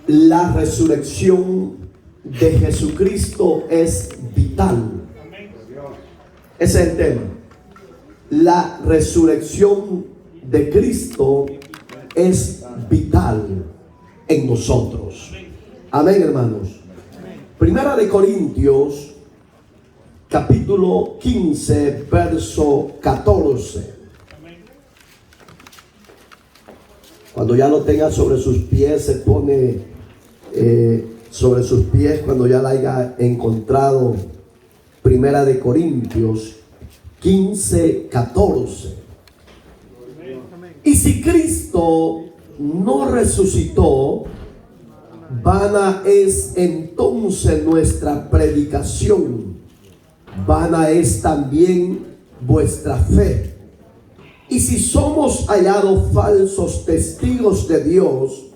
La resurrección de Jesucristo es vital. Ese es el tema. La resurrección de Cristo es vital en nosotros. Amén, hermanos. Primera de Corintios, capítulo 15, verso 14. Cuando ya lo tenga sobre sus pies, se pone sobre sus pies cuando ya la haya encontrado. Primera de Corintios 15, 14. Y si Cristo no resucitó, vana es entonces nuestra predicación, vana es también vuestra fe. Y si somos hallados falsos testigos de Dios,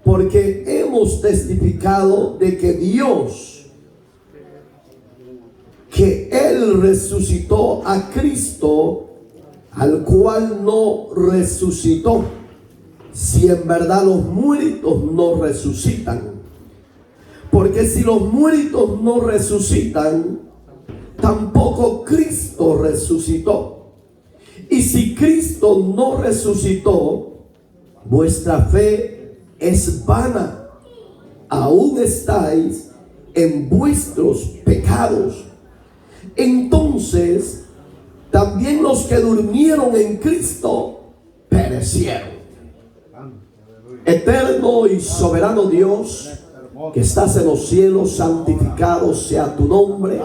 porque hemos testificado de que Dios, que Él resucitó a Cristo, al cual no resucitó, si en verdad los muertos no resucitan. Porque si los muertos no resucitan, tampoco Cristo resucitó. Y si Cristo no resucitó, vuestra fe es vana. Aún estáis en vuestros pecados. Entonces, también los que durmieron en Cristo perecieron. Eterno y soberano Dios, que estás en los cielos, santificado sea tu nombre.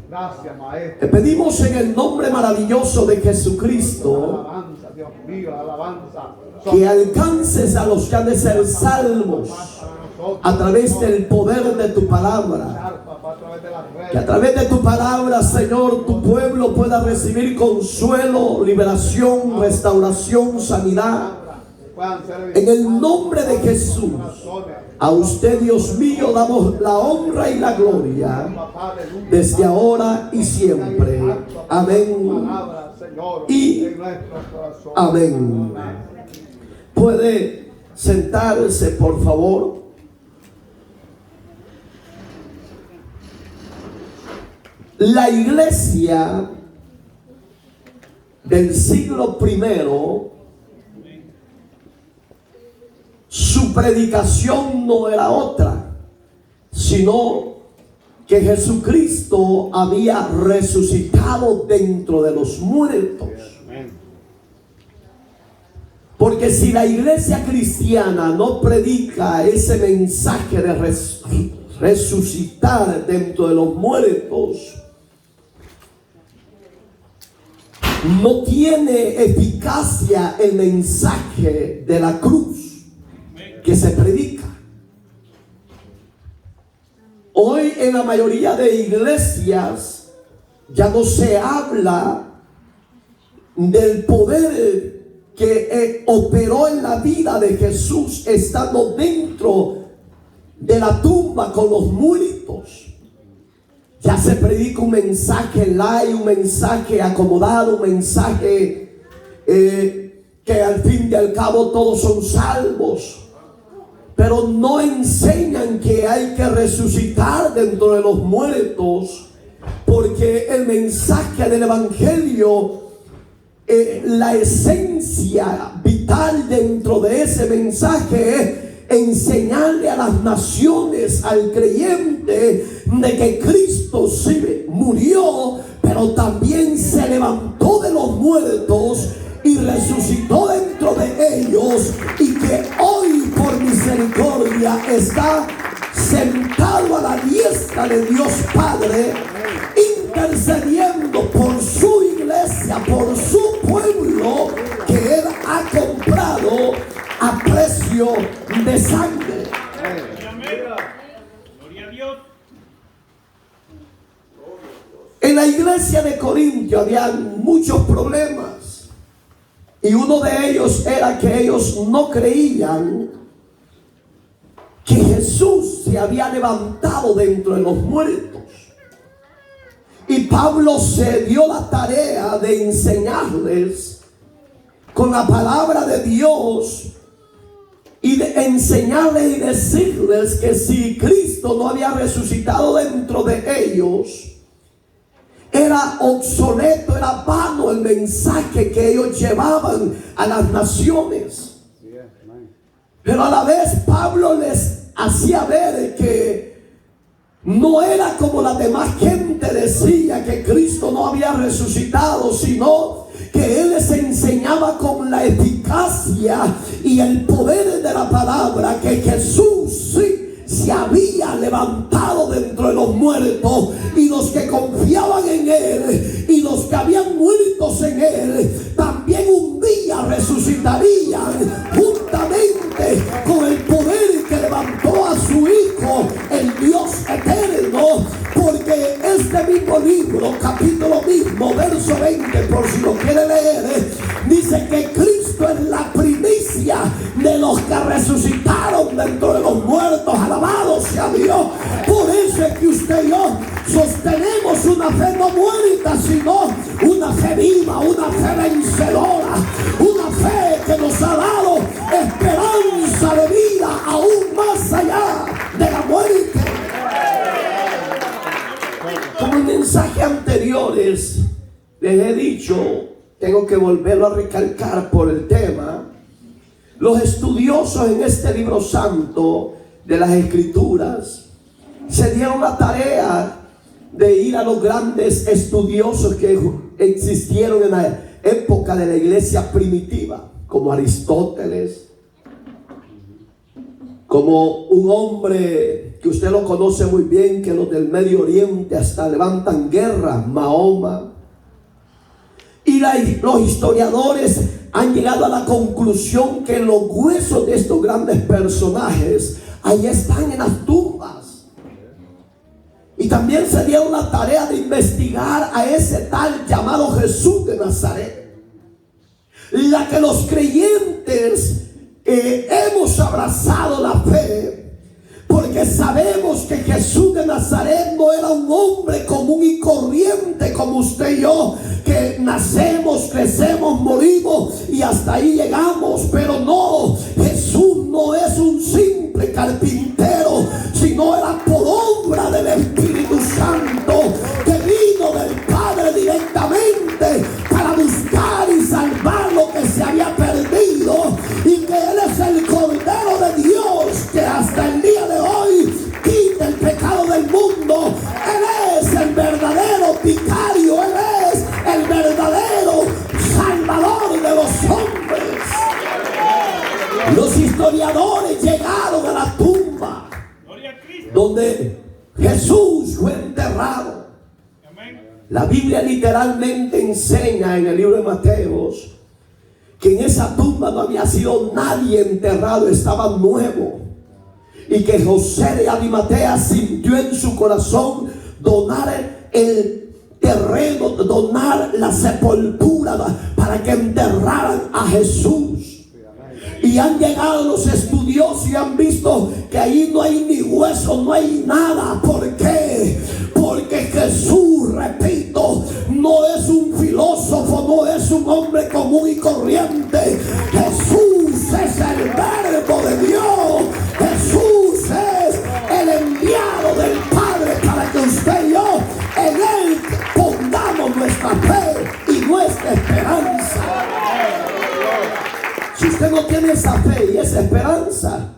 Gracias, Maestro. Te pedimos en el nombre maravilloso de Jesucristo Alabanza, Dios mío, alabanza. que alcances a los que han de ser salvos a través del poder de tu palabra. Que a través de tu palabra, Señor, tu pueblo pueda recibir consuelo, liberación, restauración, sanidad. En el nombre de Jesús, a usted, Dios mío, damos la honra y la gloria desde ahora y siempre. Amén y amén. Puede sentarse, por favor. La iglesia del siglo primero, su predicación no era otra, sino que Jesucristo había resucitado dentro de los muertos. Porque si la iglesia cristiana no predica ese mensaje de resucitar dentro de los muertos, no tiene eficacia el mensaje de la cruz que se predica. Hoy en la mayoría de iglesias ya no se habla del poder que operó en la vida de Jesús estando dentro de la tumba con los muertos. Ya se predica un mensaje light, un mensaje acomodado, un mensaje que al fin y al cabo todos son salvos. Pero no enseñan que hay que resucitar dentro de los muertos, porque el mensaje del evangelio, la esencia vital dentro de ese mensaje es enseñarle a las naciones, al creyente, de que Cristo sí murió, pero también se levantó de los muertos y resucitó dentro de ellos, y que hoy por misericordia está sentado a la diestra de Dios Padre, intercediendo por su iglesia, por su pueblo que Él ha comprado a precio de sangre. Gloria a Dios. En la iglesia de Corintio había muchos problemas, y uno de ellos era que ellos no creían que Jesús se había levantado dentro de los muertos. Y Pablo se dio la tarea de enseñarles con la palabra de Dios y de enseñarles y decirles que si Cristo no había resucitado dentro de ellos, era obsoleto, era vano el mensaje que ellos llevaban a las naciones. Pero a la vez Pablo les hacía ver que no era como la demás gente decía, que Cristo no había resucitado, sino que él les enseñaba con la eficacia y el poder de la palabra que Jesús sí se había levantado dentro de los muertos, y los que confiaban en él y los que habían muertos en él también un día resucitarían juntamente con el poder que levantó a su Hijo, el Dios eterno. Porque este mismo libro, capítulo mismo, verso 20, por si lo quiere leer, dice que Cristo es la primicia de los que resucitaron dentro de los muertos. Alabado sea Dios. Por eso es que usted y yo sostenemos una fe no muerta, sino una fe viva, una fe vencedora, una fe que nos ha dado esperanza de vida aún más allá de la muerte. Como en mensajes anteriores les he dicho, tengo que volverlo a recalcar por el tema. Los estudiosos en este libro santo de las Escrituras se dieron la tarea de ir a los grandes estudiosos que existieron en la época de la iglesia primitiva, como Aristóteles, como un hombre que usted lo conoce muy bien, que los del Medio Oriente hasta levantan guerra, Mahoma. Y los historiadores han llegado a la conclusión que los huesos de estos grandes personajes ahí están en las tumbas. Y también se dieron la tarea de investigar a ese tal llamado Jesús de Nazaret, la que los creyentes hemos abrazado la fe, porque sabemos que Jesús de Nazaret no era un hombre común y corriente como usted y yo, que nacemos, crecemos, morimos y hasta ahí llegamos. Pero no, Jesús no es un simple carpintero, sino era por obra del Espíritu Santo, que vino del Padre directamente para buscar y salvar lo que se había perdido, y que Él es el Cordero de Dios que hasta el día de hoy quita el pecado del mundo. Él es el verdadero vicario, Él es el verdadero Salvador de los hombres. Los historiadores llegaron a la tumba donde Jesús fue enterrado. La Biblia literalmente enseña en el libro de Mateos que en esa tumba no había sido nadie enterrado, estaba nuevo, y que José de Arimatea sintió en su corazón donar el terreno, donar la sepultura para que enterraran a Jesús. Y han llegado los estudiosos y han visto que ahí no hay ni hueso, no hay nada. ¿Por qué? Porque Jesús, repito, no es un filósofo, no es un hombre común y corriente. Jesús es el Verbo de Dios. Jesús es el enviado del Padre para que usted y yo en Él pongamos nuestra fe y nuestra esperanza. Si usted no tiene esa fe y esa esperanza,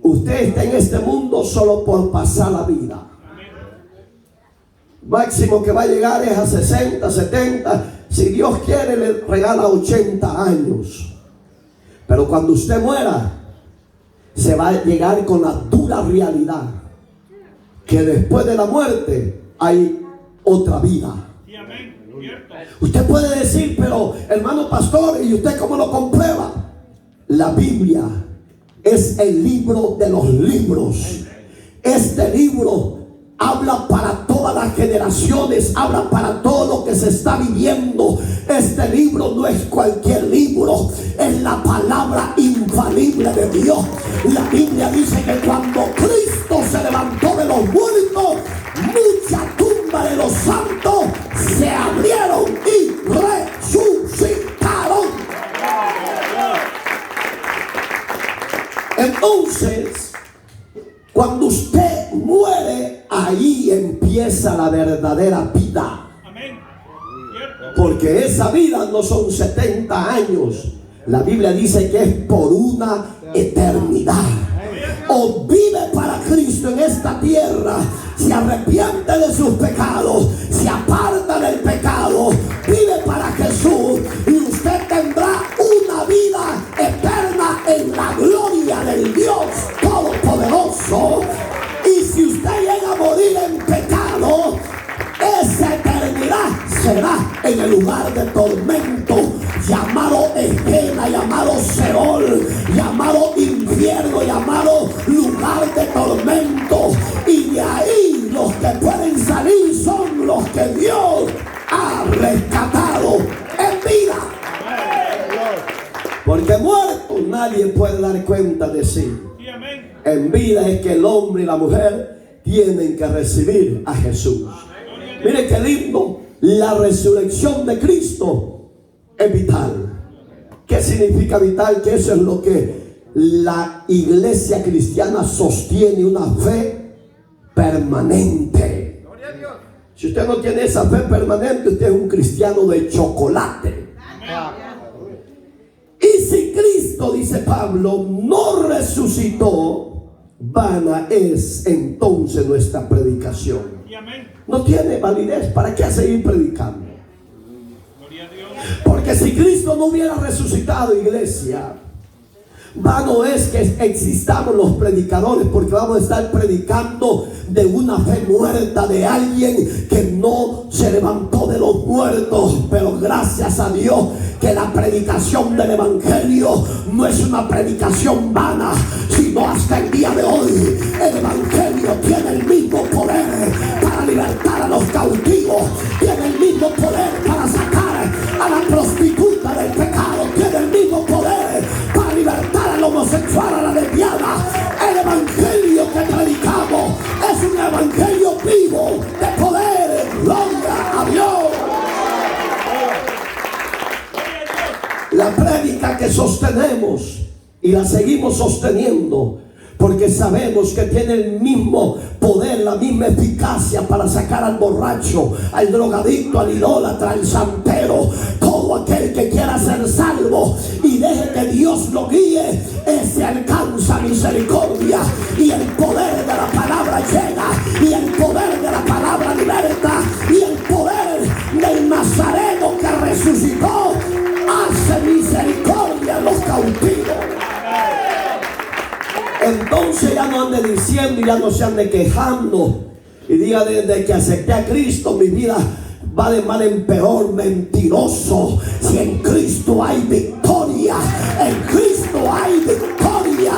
usted está en este mundo solo por pasar la vida. Máximo que va a llegar es a 60, 70. Si Dios quiere, le regala 80 años. Pero cuando usted muera, se va a llegar con la dura realidad que después de la muerte hay otra vida. Usted puede decir, pero hermano pastor, ¿y usted cómo lo comprueba? La Biblia es el libro de los libros. Este libro habla para todas las generaciones, habla para todo lo que se está viviendo. Este libro no es cualquier libro, es la palabra infalible de Dios. La Biblia dice que cuando Cristo se levantó de los muertos, muchas tumbas de los santos se abrieron y resucitaron. Entonces, cuando usted muere, ahí empieza la verdadera vida. Amén. Porque esa vida no son 70 años. La Biblia dice que es por una eternidad. O vive para Cristo en esta tierra, se arrepiente de sus pecados, se aparta del pecado, vive para Jesús, y usted tendrá una vida eterna en la gloria del Dios Todopoderoso. Y si usted llega a morir en pecado, esa eternidad será en el lugar de tormento, llamado Ejena, llamado Seol, llamado infierno, llamado lugar de tormento. Y de ahí los que pueden salir son los que Dios ha rescatado en vida. Porque muerto nadie puede dar cuenta de sí. En vida es que el hombre y la mujer tienen que recibir a Jesús. Miren qué lindo. La resurrección de Cristo es vital. ¿Qué significa vital? Que eso es lo que la iglesia cristiana sostiene, una fe permanente. Si usted no tiene esa fe permanente, usted es un cristiano de chocolate. Y si Cristo, dice Pablo, no resucitó, vana es entonces nuestra predicación. No tiene validez. ¿Para qué seguir predicando? Porque si Cristo no hubiera resucitado, iglesia, vano es que existamos los predicadores, porque vamos a estar predicando de una fe muerta, de alguien que no se levantó de los muertos. Pero gracias a Dios que la predicación del evangelio no es una predicación vana, sino hasta el día de hoy el evangelio tiene el mismo poder para libertar a los cautivos, tiene el mismo poder para sacar a la prostituta del pecado, tiene el mismo poder para libertar al homosexual, a la lesbiana. El evangelio que predicamos es un evangelio vivo de poder. Gloria a Dios. La prédica que sostenemos y la seguimos sosteniendo, porque sabemos que tiene el mismo poder, la misma eficacia para sacar al borracho, al drogadicto, al idólatra, al santero, todo aquel que quiera ser salvo y deje que Dios lo guíe, ese alcanza misericordia, y el poder de la palabra llega, y el poder de la palabra liberta, y el poder del Nazareno que resucitó hace misericordia a los cautivos. Entonces ya no ande diciendo y ya no se ande quejando y diga: desde que acepté a Cristo mi vida va de mal en peor. Mentiroso. Si en Cristo hay victoria, en Cristo hay victoria,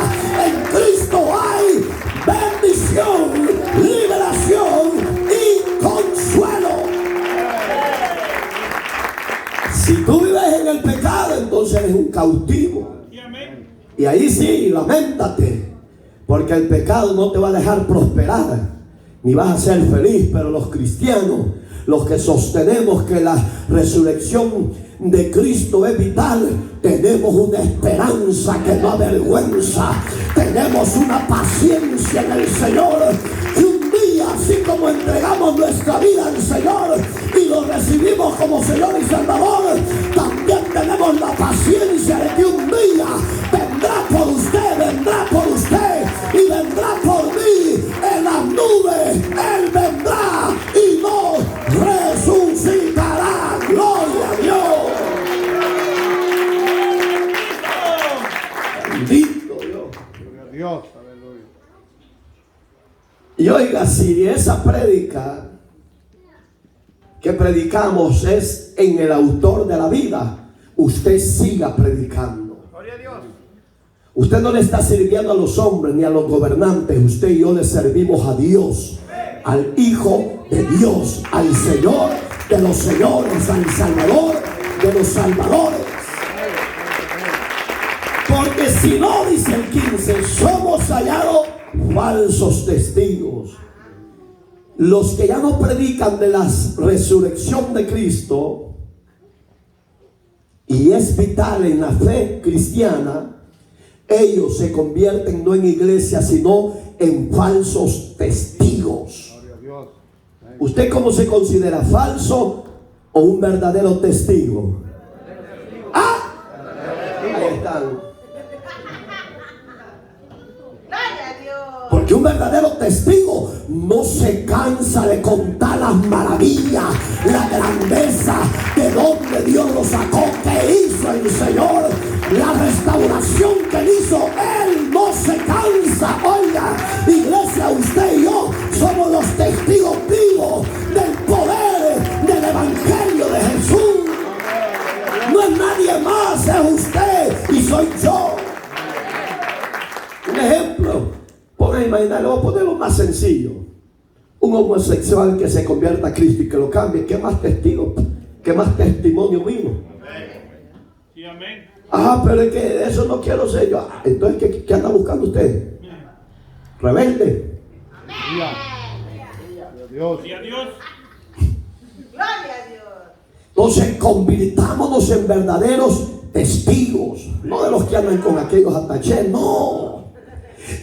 en Cristo hay bendición, liberación y consuelo. Si tú vives en el pecado, entonces eres un cautivo. Y ahí sí, lamentate, porque el pecado no te va a dejar prosperar, ni vas a ser feliz. Pero los cristianos, los que sostenemos que la resurrección de Cristo es vital, tenemos una esperanza que no avergüenza, tenemos una paciencia en el Señor, y un día, así como entregamos nuestra vida al Señor y lo recibimos como Señor y Salvador, también tenemos la paciencia de que un día vendrá por usted y vendrá por mí en las nubes. Él vendrá y nos resucitará. Gloria a Dios. Bendito Dios. Gloria a Dios. Aleluya. Y oiga, si esa prédica que predicamos es en el autor de la vida, usted siga predicando. Usted no le está sirviendo a los hombres ni a los gobernantes. Usted y yo le servimos a Dios, al Hijo de Dios, al Señor de los señores, al Salvador de los salvadores. Porque si no, dice el 15, somos hallados falsos testigos. Los que ya no predican de la resurrección de Cristo, y es vital en la fe cristiana, ellos se convierten no en iglesia, sino en falsos testigos. Gloria a Dios. ¿Usted cómo se considera, falso o un verdadero testigo? ¡Ah! Ahí están. Porque un verdadero testigo no se cansa de contar las maravillas, la grandeza, de donde Dios lo sacó, que hizo el Señor, la restauración que él hizo. Él no se cansa. Oiga, iglesia, usted y yo somos los testigos vivos del poder del Evangelio de Jesús. No es nadie más, es usted y soy yo. Un ejemplo. Pongan, imaginar, voy a ponerlo más sencillo. Un homosexual que se convierta a Cristo y que lo cambie. ¿Qué más testigo? ¿Qué más testimonio mío? Sí, amén. Ah, pero es que eso no quiero ser yo. Entonces, ¿qué anda buscando usted? Rebelde. Gloria a Dios. Gloria a Dios. Gloria a Dios. Entonces, convirtámonos en verdaderos testigos. No de los que andan con aquellos ataches, no.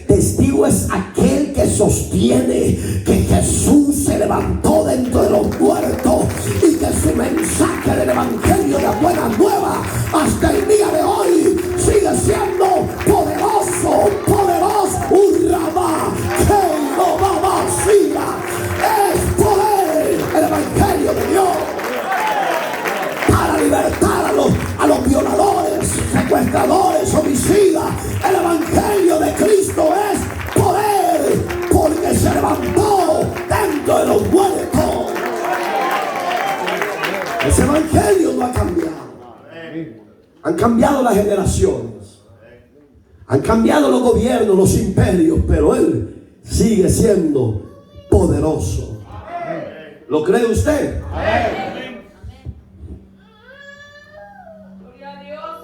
Testigo es aquel que sostiene que Jesús se levantó dentro de los muertos y que su mensaje del Evangelio de la buena nueva hasta el día de hoy sigue siendo poderoso, poderoso. Urrama, que no va vacía. Es poder el Evangelio de Dios para libertar a los violadores, secuestradores, homicidas. El Evangelio de Cristo es poder, porque se levantó dentro de los muertos. Ese Evangelio no ha cambiado. Han cambiado las generaciones, han cambiado los gobiernos, los imperios, pero Él sigue siendo poderoso. ¿Lo cree usted?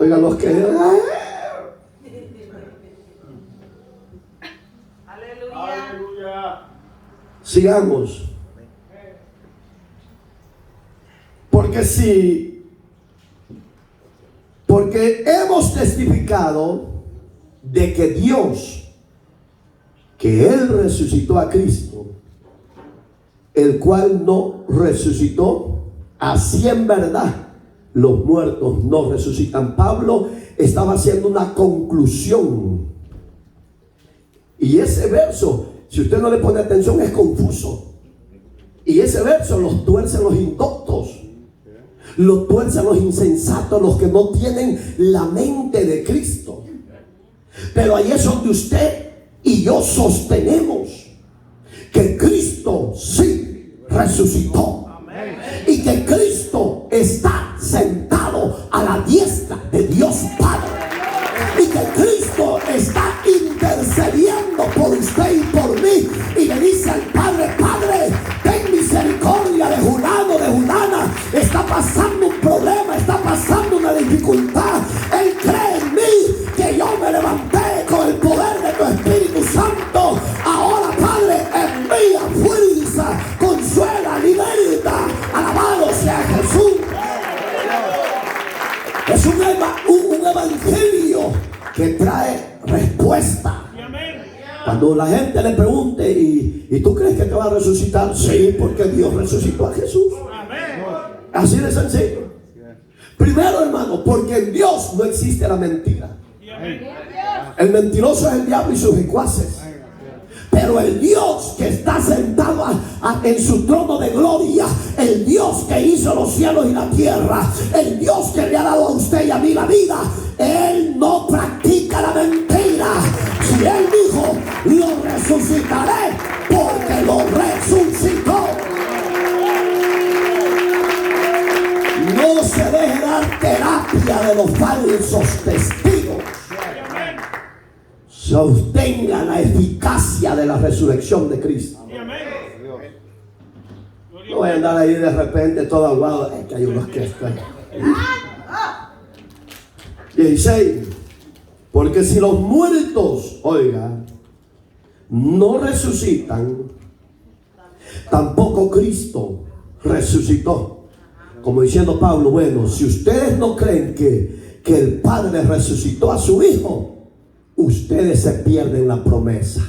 Oigan los que... Aleluya. Sigamos. Porque hemos testificado de que Dios, que Él resucitó a Cristo, el cual no resucitó, así en verdad los muertos no resucitan. Pablo estaba haciendo una conclusión. Y ese verso, si usted no le pone atención, es confuso. Y ese verso los tuercen los indoctos, los tuercen los insensatos, los que no tienen la mente de Cristo. Pero ahí es donde usted y yo sostenemos que Cristo sí resucitó. Y que Cristo está sentado a la diestra de Dios Padre. Y que Cristo está intercediendo por usted y por mí. Y le dice al Padre: Padre, ten misericordia de Julano, de Julana. Está pasando un problema, está pasando una dificultad. Él cree en mí, que yo me levanté con el poder de tu Espíritu Santo. Ahora, Padre, envía fuerza, consuela, liberta. Alabado sea Jesús. Es un evangelio que trae respuesta. Cuando la gente le pregunte: ¿y tú crees que te va a resucitar? Sí, porque Dios resucitó a Jesús. Así de sencillo. Primero, hermano, porque en Dios no existe la mentira. El mentiroso es el diablo y sus secuaces. Pero el Dios que está sentado en su trono de gloria, el Dios que hizo los cielos y la tierra, el Dios que le ha dado a usted y a mí la vida, Él no practica la mentira. Si Él dijo: lo resucitaré, porque lo resucitó. No se deje dar terapia de los falsos testigos. Sostenga la eficacia de la resurrección de Cristo. No voy a andar ahí de repente todo aguado. Es que hay unos que están. 16. Porque si los muertos, oiga, no resucitan, tampoco Cristo resucitó. Como diciendo Pablo: bueno, si ustedes no creen que el Padre resucitó a su Hijo, ustedes se pierden la promesa.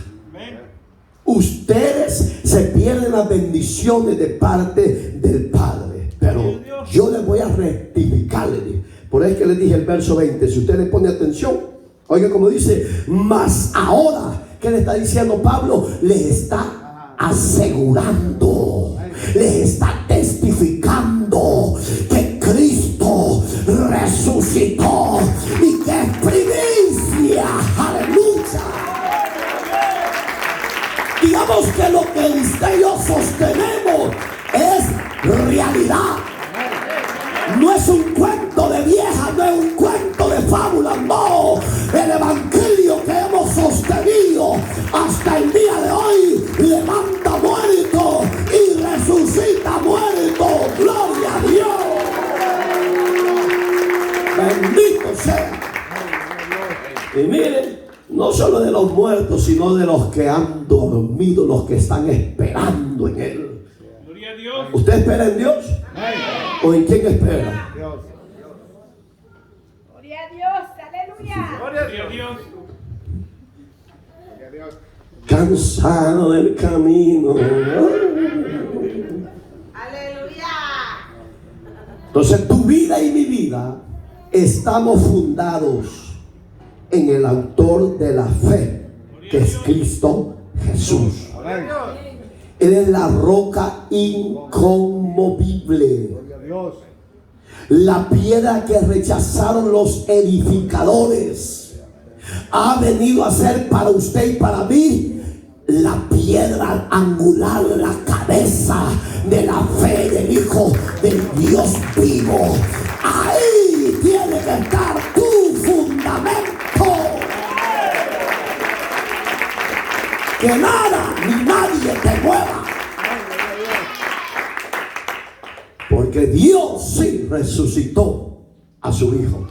Ustedes se pierden las bendiciones de parte del Padre. Pero yo les voy a rectificarles. Por eso es que les dije el verso 20. Si usted le pone atención, oiga como dice, mas ahora, ¿qué le está diciendo Pablo? Les está asegurando, les está testificando que Cristo resucitó y que es primicia. Aleluya. Digamos que lo que usted y yo sostenemos es realidad. No es un cuento de vieja, no es un cuento de fábula, no. El evangelio que hemos sostenido hasta el día de hoy levanta muertos y resucita muertos. Gloria a Dios. Bendito sea. Y miren, no solo de los muertos, sino de los que han dormido, los que están esperando en Él. Gloria a Dios. ¿Usted espera en Dios? ¿O en quién espera? Dios. Gloria a Dios, aleluya. Gloria a Dios. Gloria a Dios. Cansado del camino. Aleluya. Entonces tu vida y mi vida estamos fundados en el autor de la fe, que es Cristo Jesús. Amén. Él es la roca inconmovible, Gloria a Dios. la piedra que rechazaron los edificadores. Ha venido a ser para usted y para mí la piedra angular, la cabeza de la fe del Hijo del Dios vivo. Ahí tiene que estar tu fundamento. Que nada ni nadie te mueva. Porque Dios sí resucitó a su Hijo.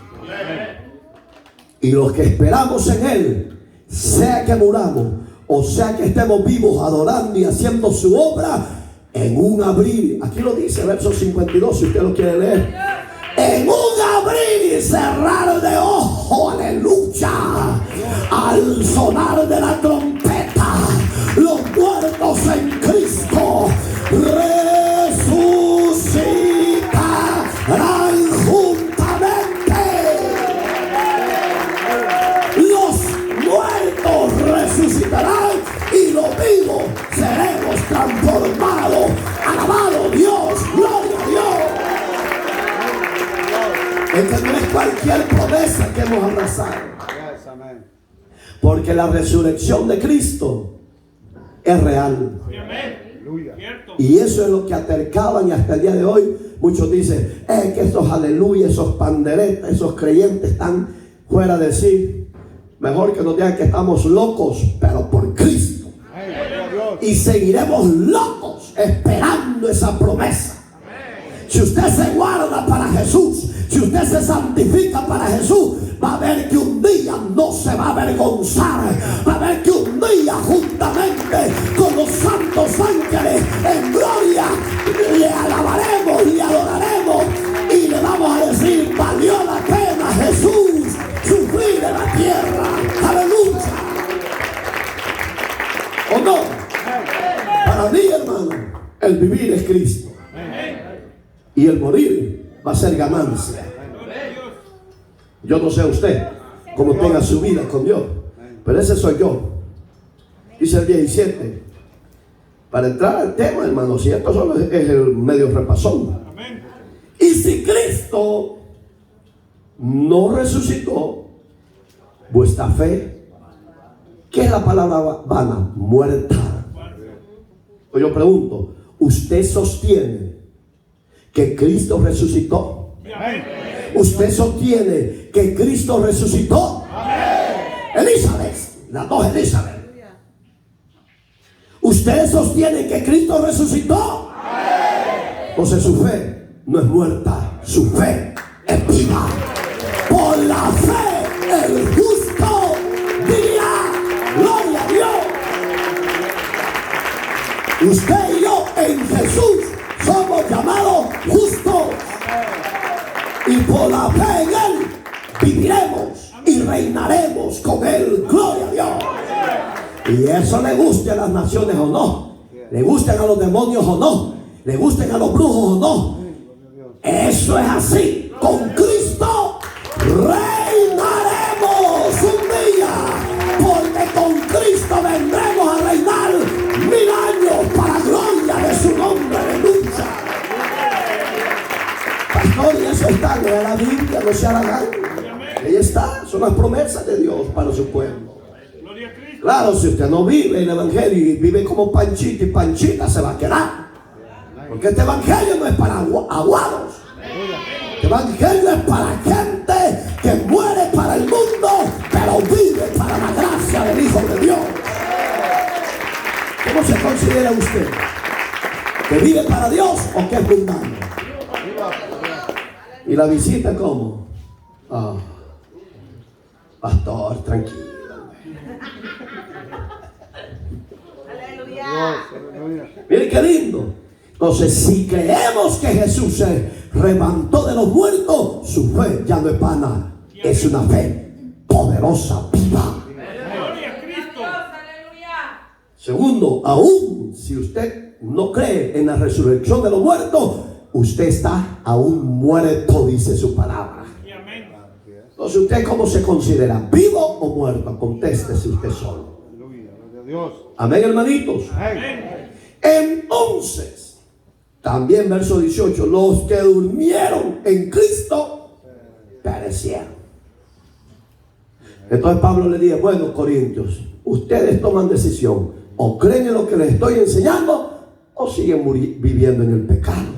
Y los que esperamos en Él, sea que muramos o sea que estemos vivos adorando y haciendo su obra, en un abrir, aquí lo dice verso 52 si usted lo quiere leer, en un abrir y cerrar de ojo, aleluya, al sonar de la trompeta, los muertos en Cristo resucitarán juntamente. Los muertos resucitarán y los vivos seremos transformados. Alabado Dios, gloria a Dios. Esta no es cualquier promesa que hemos abrazado. Yes, amén. Porque la resurrección de Cristo es real. Amén. Aleluya. Cierto. Y eso es lo que atercaban, y hasta el día de hoy muchos dicen, que esos aleluya, esos panderetas, esos creyentes están fuera de sí. Mejor que nos digan que estamos locos, pero por Cristo. Amén. Gloria a Dios. Y seguiremos locos esperando esa promesa. Si usted se guarda para Jesús, si usted se santifica para Jesús, va a ver que un día no se va a avergonzar. Va a ver que un día juntamente con los santos ángeles en gloria le alabaremos, le adoraremos y le vamos a decir, valió la pena Jesús sufrir en la tierra. Aleluya. ¿O no? Para mí, hermano, el vivir es Cristo. Y el morir va a ser ganancia. Yo no sé usted cómo tenga su vida con Dios, pero ese soy yo. Dice el 17. Para entrar al tema, hermano, si esto solo es el medio repasón. Amén. Y si Cristo no resucitó, vuestra fe, ¿qué es la palabra vana? Muerta. Pues yo pregunto, ¿usted sostiene que Cristo resucitó? Amén. ¿Usted sostiene que Cristo resucitó? Elizabeth, las dos Elizabeth. ¿Ustedes sostienen que Cristo resucitó? Entonces su fe no es muerta, su fe es viva. Por la fe el justo vivirá. Gloria a Dios. Usted y yo en Jesús somos llamados justos. Y por la fe en Él viviremos y reinaremos con Él. Gloria a Dios. Y eso le guste a las naciones o no, le gusten a los demonios o no, le gusten a los brujos o no. Eso es así. Con Cristo reinaremos un día, porque con Cristo vendremos a reinar 1000 años para gloria de su nombre. Aleluya. Pastor, y eso está en la Biblia, no se hará. Ahí está, son las promesas de Dios para su pueblo. Claro, si usted no vive el evangelio y vive como Panchito y Panchita, se va a quedar. Porque este evangelio no es para aguados. Este evangelio es para gente que muere para el mundo, pero vive para la gracia del Hijo de Dios. ¿Cómo se considera usted? ¿Que vive para Dios o que es mundano? ¿Y la visita cómo? Pastor, tranquilo. Miren qué lindo. Entonces, si creemos que Jesús se levantó de los muertos, su fe ya no es vana, es una fe poderosa, viva. Segundo, aún si usted no cree en la resurrección de los muertos, usted está aún muerto, dice su palabra. Entonces, ¿usted cómo se considera? ¿Vivo o muerto? Contéstese usted solo. Amén, hermanitos. Entonces, también verso 18, los que durmieron en Cristo perecieron. Entonces Pablo le dice, bueno, Corintios, ustedes toman decisión, o creen en lo que les estoy enseñando, o siguen viviendo en el pecado.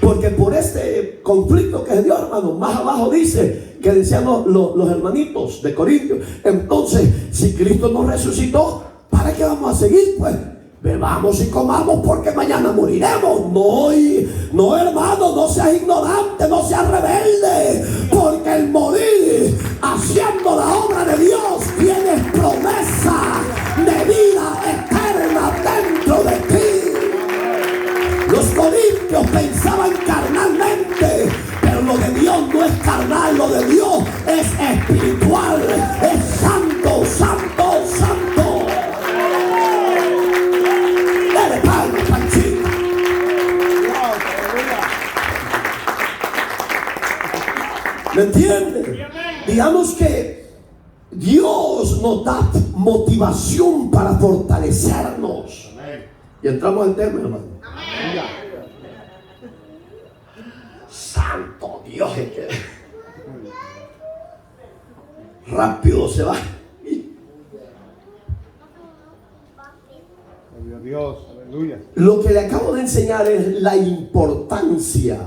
Porque por este conflicto que se dio, hermano, más abajo dice, que decían los hermanitos de Corintios, entonces, si Cristo nos resucitó, ¿para qué vamos a seguir? Pues bebamos y comamos porque mañana moriremos. No, hermano, no seas ignorante, no seas rebelde, porque el morir haciendo la obra de Dios tiene promesa de vida eterna dentro de ti. Los corintios pensaban carnalmente, pero lo de Dios no es carnal, lo de Dios es espiritual, es santo, santo, santo. Dale palmas, Panchita. ¿Me entiende? Digamos que Dios nos da motivación para fortalecernos. Y entramos al tema, hermano. Santo Dios, es que rápido se va. Dios, aleluya. Lo que le acabo de enseñar es la importancia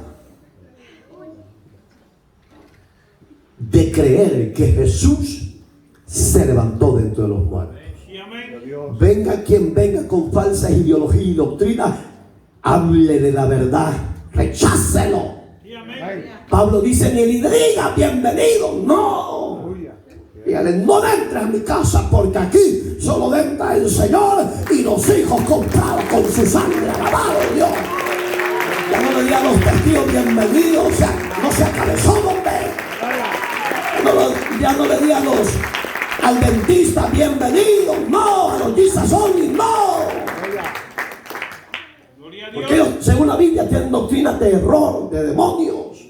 de creer que Jesús se levantó dentro de los muertos. Venga quien venga con falsas ideologías y doctrinas, hable de la verdad, rechácelo. Pablo dice, ni le diga bienvenido, no. Dígale, no entres a mi casa porque aquí solo entra el Señor y los hijos comprados con su sangre. Alabado Dios. Ya no le diga a los testigos bienvenidos, o sea, no sea cabezón, hombre. Ya no le diga a los adventistas bienvenidos, no, a los Jesus only, no. Porque ellos, según la Biblia, tienen doctrinas de error, de demonios.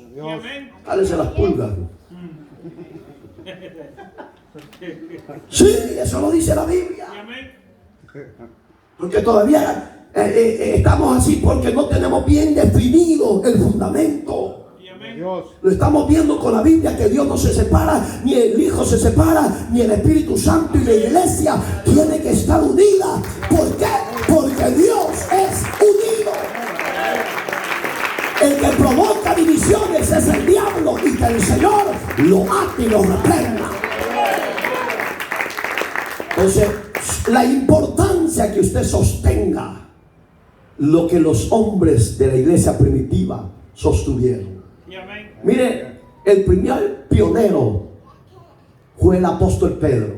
Cálese las pulgas. Sí, eso lo dice la Biblia. Porque todavía estamos así porque no tenemos bien definido el fundamento. Lo estamos viendo con la Biblia, que Dios no se separa, ni el Hijo se separa, ni el Espíritu Santo, y la iglesia tiene que estar unida. ¿Por qué? Porque Dios es unido. El que provoca divisiones es el diablo, y que el Señor lo ate y lo reprenda. Entonces, la importancia que usted sostenga lo que los hombres de la iglesia primitiva sostuvieron. Mire, el primer pionero fue el apóstol Pedro,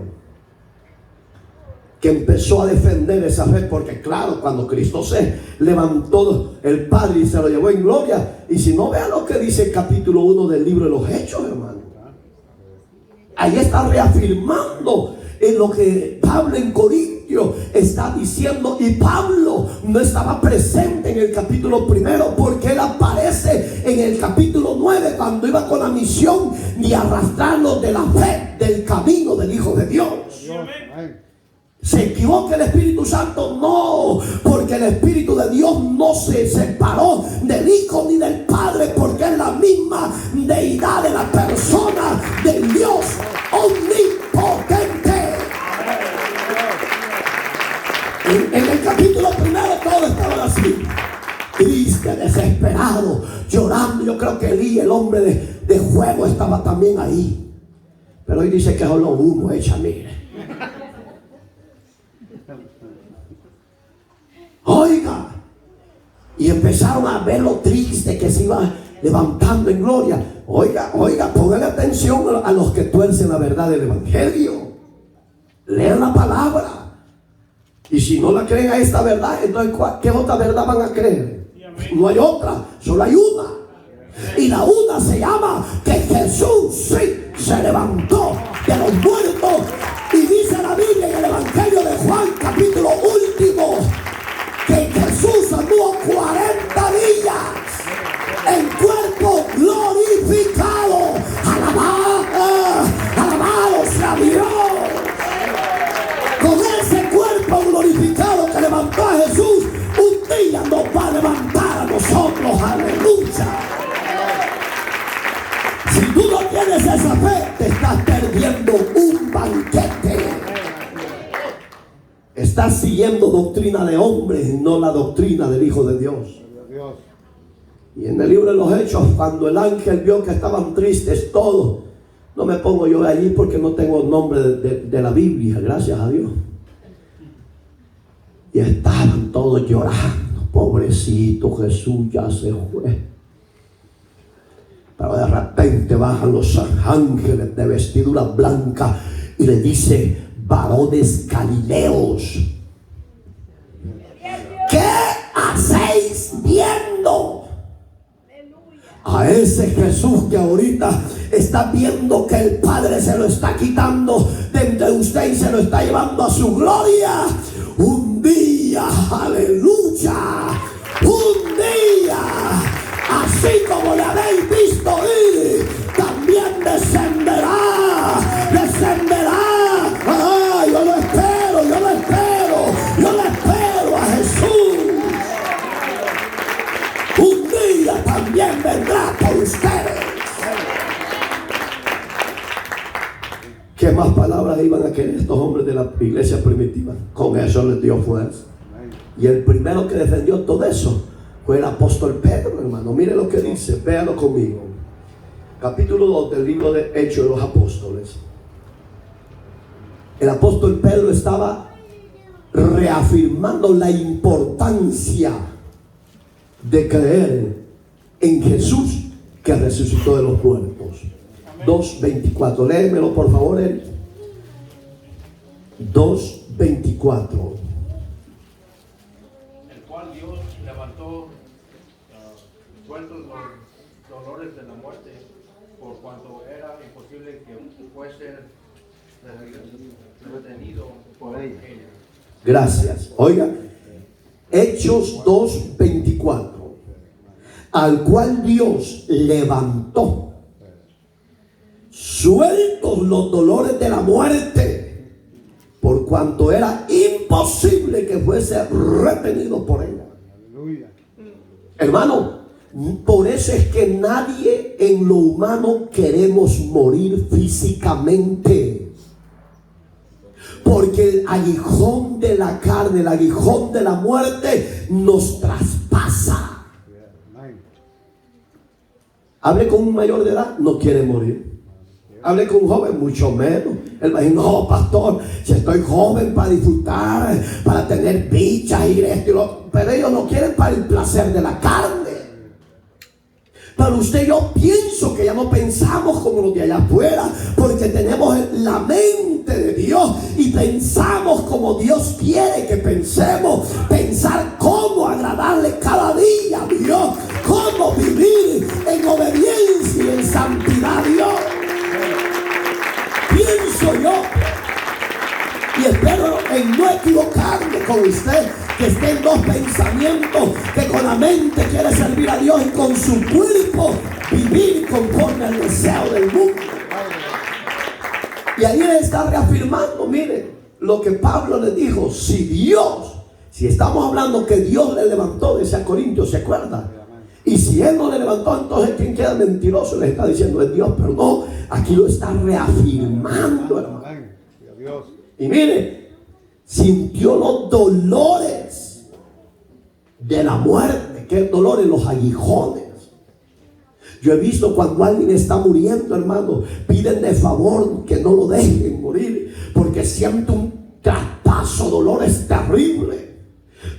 que empezó a defender esa fe, porque claro, cuando Cristo se levantó el Padre y se lo llevó en gloria, y si no, vea lo que dice el capítulo 1 del libro de los Hechos, hermano. Ahí está reafirmando en lo que Pablo en Corintio está diciendo. Y Pablo no estaba presente en el capítulo 1 porque él aparece en el capítulo 9 cuando iba con la misión de arrastrarlos de la fe, del camino del Hijo de Dios. ¿Se equivoca el Espíritu Santo? No, porque el Espíritu de Dios no se separó del Hijo ni del Padre, porque es la misma deidad de la persona del Dios omnipotente. En el capítulo 1 todos estaban así, triste, desesperado, llorando. Yo creo que Elí, el hombre de fuego, estaba también ahí. Pero hoy dice que solo humo echa, mire. Oiga, y empezaron a ver lo triste que se iba levantando en gloria. Oiga, póngale atención a los que tuercen la verdad del Evangelio. Lean la palabra. Y si no la creen a esta verdad, entonces ¿qué otra verdad van a creer? No hay otra, solo hay una. Y la una se llama que Jesús sí se levantó de los muertos. Y dice la Biblia en el Evangelio de Juan, capítulo último, que Jesús anduvo 40 días en cuerpo glorificado. Alabado sea Dios. Con ese cuerpo glorificado que levantó a Jesús, un día nos va a levantar a nosotros. Aleluya. Si tú no tienes esa fe, te estás perdiendo un banquete. Estás siguiendo doctrina de hombres, no la doctrina del Hijo de Dios. Y en el libro de los Hechos, cuando el ángel vio que estaban tristes todos, no me pongo yo allí porque no tengo el nombre de la Biblia, gracias a Dios. Y estaban todos llorando. Pobrecito Jesús, ya se fue. Pero de repente bajan los ángeles de vestidura blanca y le dice: varones galileos, ¿qué hacéis viendo a ese Jesús que ahorita está viendo que el Padre se lo está quitando de entre usted y se lo está llevando a su gloria? Un día, aleluya, un día, así como le habéis visto ir, también descenderá. Yo lo espero a Jesús. Un día también vendrá por ustedes. ¿Qué más palabras iban a querer estos hombres de la iglesia primitiva? Con eso les dio fuerza. Y el primero que defendió todo eso fue el apóstol Pedro, hermano. Mire lo que dice, véalo conmigo. Capítulo 2 del libro de Hechos de los Apóstoles. El apóstol Pedro estaba reafirmando la importancia de creer en Jesús que resucitó de los muertos. 2:24, léemelo por favor, Eric. 2:24. El cual Dios levantó sueltos los dolores de la muerte, por cuanto era imposible que fuese retenido por ella. Gracias. Oiga, Hechos 2:24. Al cual Dios levantó sueltos los dolores de la muerte, por cuanto era imposible que fuese retenido por ella. Aleluya. Hermano, por eso es que nadie en lo humano queremos morir físicamente. Porque el aguijón de la carne, el aguijón de la muerte nos traspasa. Hable con un mayor de edad, no quiere morir. Hable con un joven, mucho menos. Él va a decir: no, pastor, si estoy joven para disfrutar, para tener bichas y esto y lo. Pero ellos no quieren para el placer de la carne. Pero usted y yo pienso que ya no pensamos como los de allá afuera, porque tenemos la mente de Dios y pensamos como Dios quiere que pensemos. Pensar cómo agradarle cada día a Dios, cómo vivir en obediencia y en santidad a Dios. soy yo. Y espero en no equivocarme con usted, que esté en dos pensamientos, que con la mente quiere servir a Dios y con su cuerpo vivir conforme al deseo del mundo. Y ahí él está reafirmando, mire, lo que Pablo le dijo. Si estamos hablando que Dios le levantó, de ese Corintios, ¿se acuerda? Y si él no le levantó, entonces ¿quién queda mentiroso? Le está diciendo es Dios, pero no, aquí lo está reafirmando, hermano. Y mire, sintió los dolores de la muerte. ¿Qué dolores? Los aguijones. Yo he visto cuando alguien está muriendo, hermano, piden de favor que no lo dejen morir, porque siente un traspaso, dolores terribles.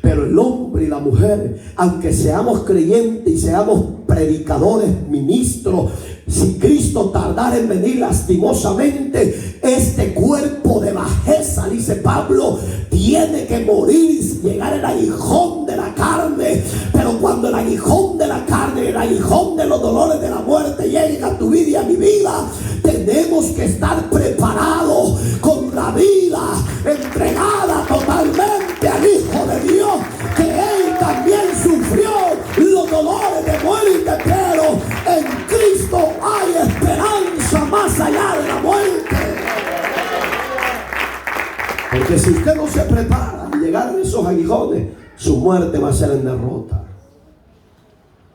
Pero el hombre y la mujer, aunque seamos creyentes y seamos predicadores, ministros, si Cristo tardara en venir lastimosamente, este cuerpo de bajeza, dice Pablo, tiene que morir, llegar el aguijón de la carne. Pero cuando el aguijón de la carne, el aguijón de los dolores de la muerte llega a tu vida y a mi vida, tenemos que estar preparados con la vida entregada totalmente al Hijo de Dios, que Él también sufrió los dolores de muerte, pero en Cristo hay esperanza más allá de la muerte. Porque si usted no se prepara a llegar a esos aguijones, su muerte va a ser en derrota.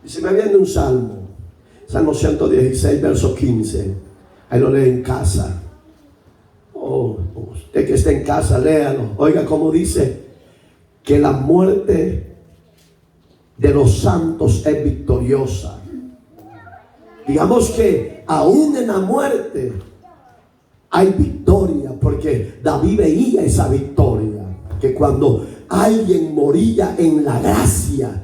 Y se me viene un salmo, Salmo 116, verso 15. Ahí lo lee en casa. Usted que está en casa, léalo. Oiga cómo dice que la muerte de los santos es victoriosa. Digamos que aún en la muerte hay victoria, porque David veía esa victoria, que cuando alguien moría en la gracia,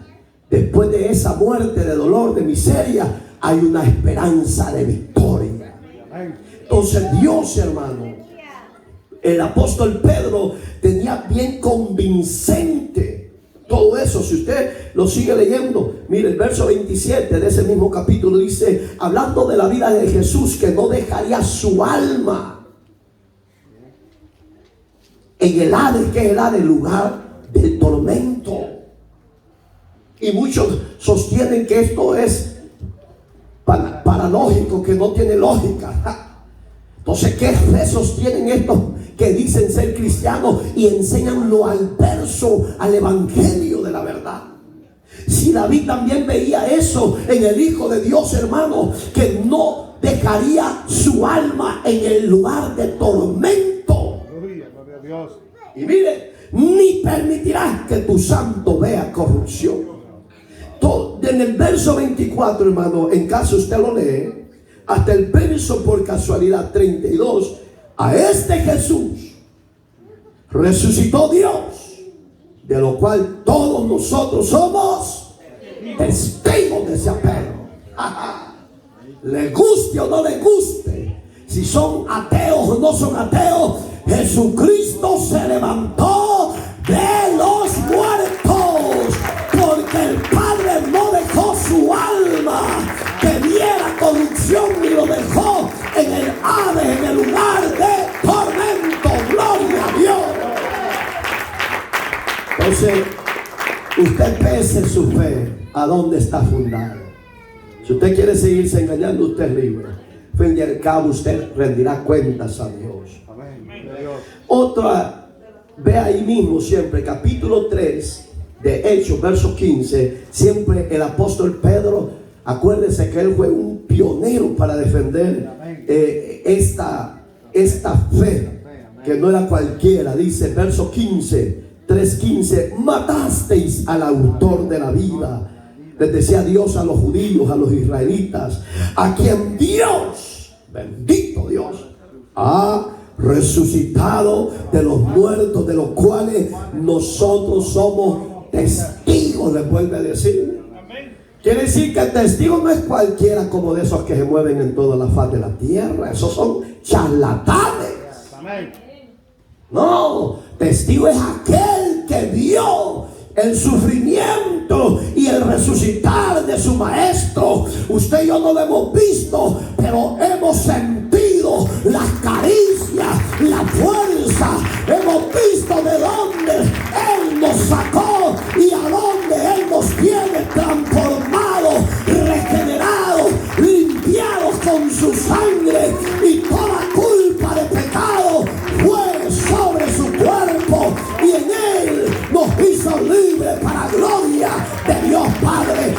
después de esa muerte de dolor, de miseria, hay una esperanza de victoria. Entonces Dios, hermano, el apóstol Pedro tenía bien convincente todo eso. Si usted lo sigue leyendo, mire el verso 27 de ese mismo capítulo, dice, hablando de la vida de Jesús, que no dejaría su alma en el Hades, que es el lugar del tormento. Y muchos sostienen que esto es paradójico, que no tiene lógica. Entonces, ¿qué fe sostienen estos que dicen ser cristianos y enseñan lo adverso al evangelio de la verdad? Si David también veía eso en el Hijo de Dios, hermano, que no dejaría su alma en el lugar de tormento. Gloria a Dios. Y mire, ni permitirás que tu santo vea corrupción. En el verso 24, hermano, en caso usted lo lee, hasta el verso por casualidad 32, a este Jesús resucitó Dios, de lo cual todos nosotros somos testigos de ese apelo. Le guste o no le guste, si son ateos o no son ateos, Jesucristo se levantó de los muertos, porque el Padre no dejó su alma que viera corrupción, ni lo dejó en el Hades, en el lugar de tormento. Gloria a Dios. Entonces, usted pese su fe a dónde está fundada. Si usted quiere seguirse engañando, usted es libre. Fin y al cabo, usted rendirá cuentas a Dios. Amén. Otra, ve ahí mismo siempre, capítulo 3 de Hechos, verso 15. Siempre el apóstol Pedro, acuérdese que él fue un pionero para defender esta fe, que no era cualquiera. Dice, verso 15, 3:15, matasteis al autor de la vida. Les decía Dios a los judíos, a los israelitas, a quien Dios, bendito Dios, ha resucitado de los muertos, de los cuales nosotros somos testigos. Les vuelve a decir. Quiere decir que el testigo no es cualquiera como de esos que se mueven en toda la faz de la tierra. Esos son charlatanes. No, testigo es aquel que vio el sufrimiento y el resucitar de su maestro. Usted y yo no lo hemos visto, pero hemos sentido las caricias la fuerza. Hemos visto de dónde Él nos sacó y a dónde Él nos tiene transformados, regenerados, limpiados con su sangre, y toda culpa de pecado fue sobre su cuerpo, y en Él nos hizo libres para gloria de Dios Padre.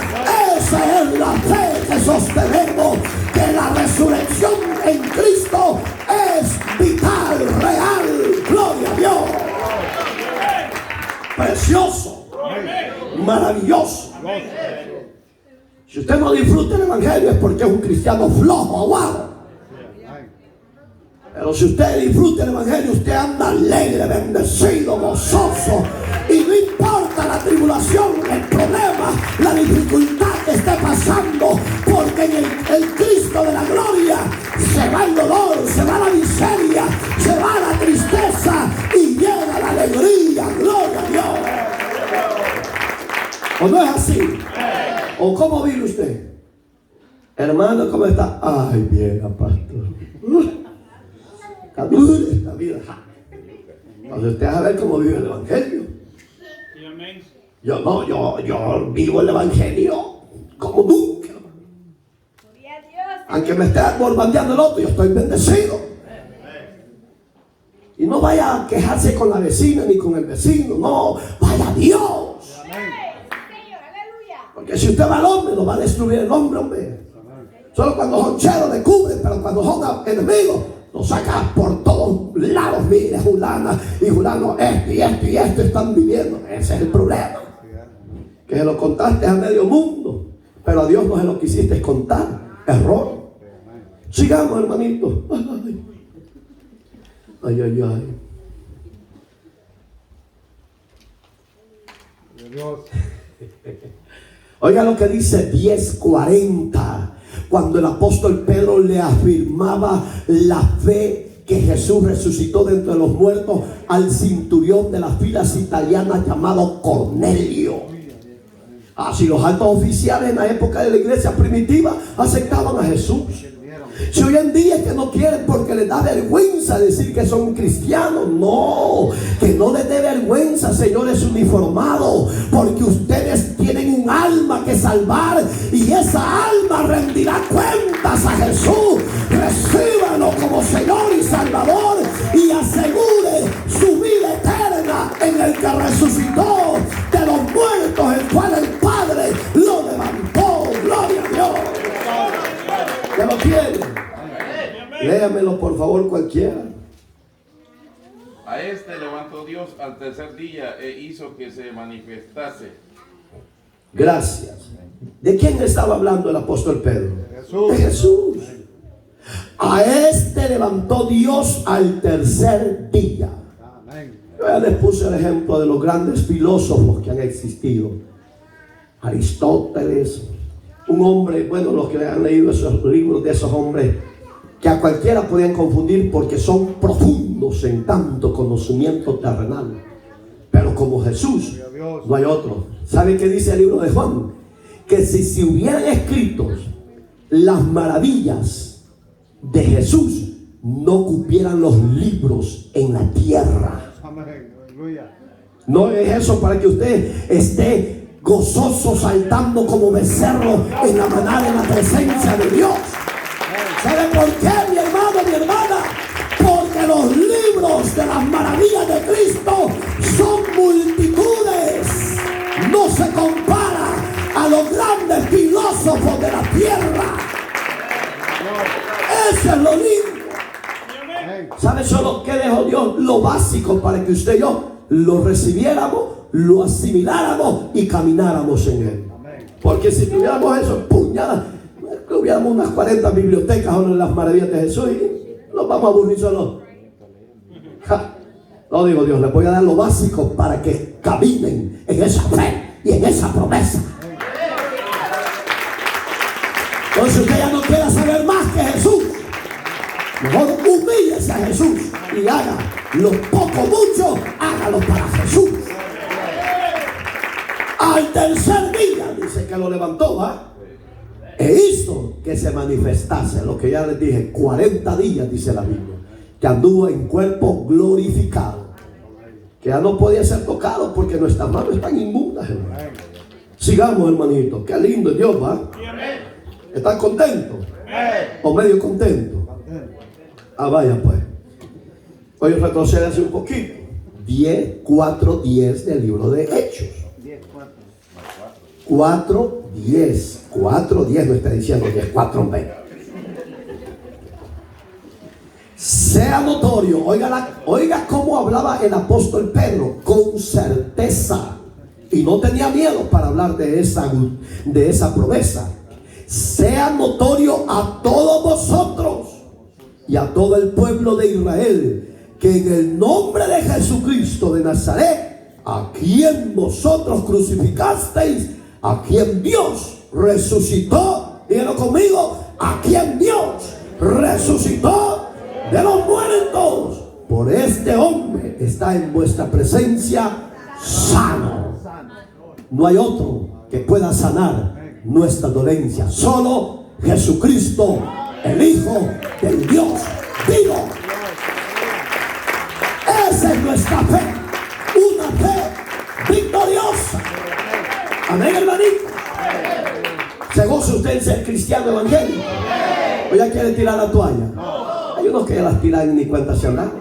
Esa es la fe que sostenemos, que la resurrección en Cristo es vital, real. Gloria a Dios. Precioso, maravilloso. Si usted no disfruta el evangelio es porque es un cristiano flojo, aguado. Pero si usted disfruta el evangelio, usted anda alegre, bendecido, gozoso, y no importa la tribulación, el problema, la dificultad que esté pasando, porque en el Cristo de la gloria se va el dolor, se va la miseria, se va la tristeza y llega la alegría. Gloria a Dios. ¿O no es así? ¿O cómo vive usted? Hermano, ¿cómo está? Ay, bien, pastor. Está dura esta vida. Entonces usted va a ver cómo vive el evangelio. Yo vivo el evangelio como nunca. Aunque me esté bombardeando el otro, yo estoy bendecido. Y no vaya a quejarse con la vecina ni con el vecino. No, vaya a Dios. Porque si usted va al hombre, lo va a destruir el hombre. Solo cuando son cheros le cubren, pero cuando son enemigos, lo saca por todos lados. Mire, fulana y fulano, esto y esto están viviendo. Ese es el problema. Que se lo contaste a medio mundo, pero a Dios no se lo quisiste contar. Error. Sigamos, hermanito. Ay. Oiga lo que dice 10:40. Cuando el apóstol Pedro le afirmaba la fe que Jesús resucitó de entre los muertos al centurión de las filas italianas llamado Cornelio. Si los altos oficiales en la época de la iglesia primitiva aceptaban a Jesús. Si hoy en día es que no quieren porque les da vergüenza decir que son cristianos, no, que no les dé vergüenza, señores uniformados, porque ustedes tienen un alma que salvar y esa alma rendirá cuentas a Jesús. Recíbanlo como Señor y Salvador y asegure su vida eterna en el que resucitó de los muertos, el cual el Padre lo levantó. Gloria a Dios. ¿Ya lo tiene? Léamelo por favor cualquiera. A este levantó Dios al tercer día e hizo que se manifestase. Gracias. ¿De quién estaba hablando el apóstol Pedro? De Jesús. A este levantó Dios al tercer día. Yo ya les puse el ejemplo de los grandes filósofos que han existido. Aristóteles, un hombre, bueno, los que han leído esos libros de esos hombres, que a cualquiera podían confundir porque son profundos en tanto conocimiento terrenal. Pero como Jesús, no hay otro. ¿Sabe qué dice el libro de Juan? Que si se hubieran escrito las maravillas de Jesús, no cupieran los libros en la tierra. No es eso para que usted esté gozoso saltando como becerro en la manada, en la presencia de Dios. ¿Sabe por qué, mi hermano, mi hermana? Porque los libros de las maravillas de Cristo son multitudes. No se compara a los grandes filósofos de la tierra. Eso es lo lindo. ¿Sabe solo qué dejó Dios? Lo básico para que usted y yo lo recibiéramos, lo asimiláramos y camináramos en él. Porque si tuviéramos eso, puñada, tuviéramos unas 40 bibliotecas sobre las maravillas de Jesús y nos vamos a aburrir solo. No digo Dios, les voy a dar lo básico para que caminen en esa fe y en esa promesa. Entonces usted ya no quiera saber más que Jesús, mejor humíllese a Jesús y haga lo poco mucho, hágalo para Jesús. Al tercer día dice que lo levantó, ¿va? E hizo que se manifestase, lo que ya les dije, 40 días dice la Biblia. que anduvo en cuerpo glorificado, que ya no podía ser tocado porque nuestras manos están inmundas, hermano. Sigamos, hermanito. Qué lindo es Dios, ¿va? ¿Están contentos? ¿O medio contentos? Ah, vaya pues. Hoy retrocede hace un poquito. 4:10 del libro de Hechos. 4:10 no está diciendo 10:4:20. Sea notorio, oiga cómo hablaba el apóstol Pedro, con certeza, y no tenía miedo para hablar de esa promesa. Sea notorio a todos vosotros y a todo el pueblo de Israel, que en el nombre de Jesucristo de Nazaret, a quien vosotros crucificasteis, a quien Dios resucitó, díganlo conmigo, a quien Dios resucitó de los muertos, por este hombre está en vuestra presencia sano. No hay otro que pueda sanar nuestra dolencia, solo Jesucristo, el Hijo del Dios vivo. Esa es nuestra fe, una fe victoriosa. Amén, hermanito. ¿Se goza usted en ser cristiano evangélico? ¿O ya quiere tirar la toalla? Hay unos que ya las tiran y ni cuenta se han dado.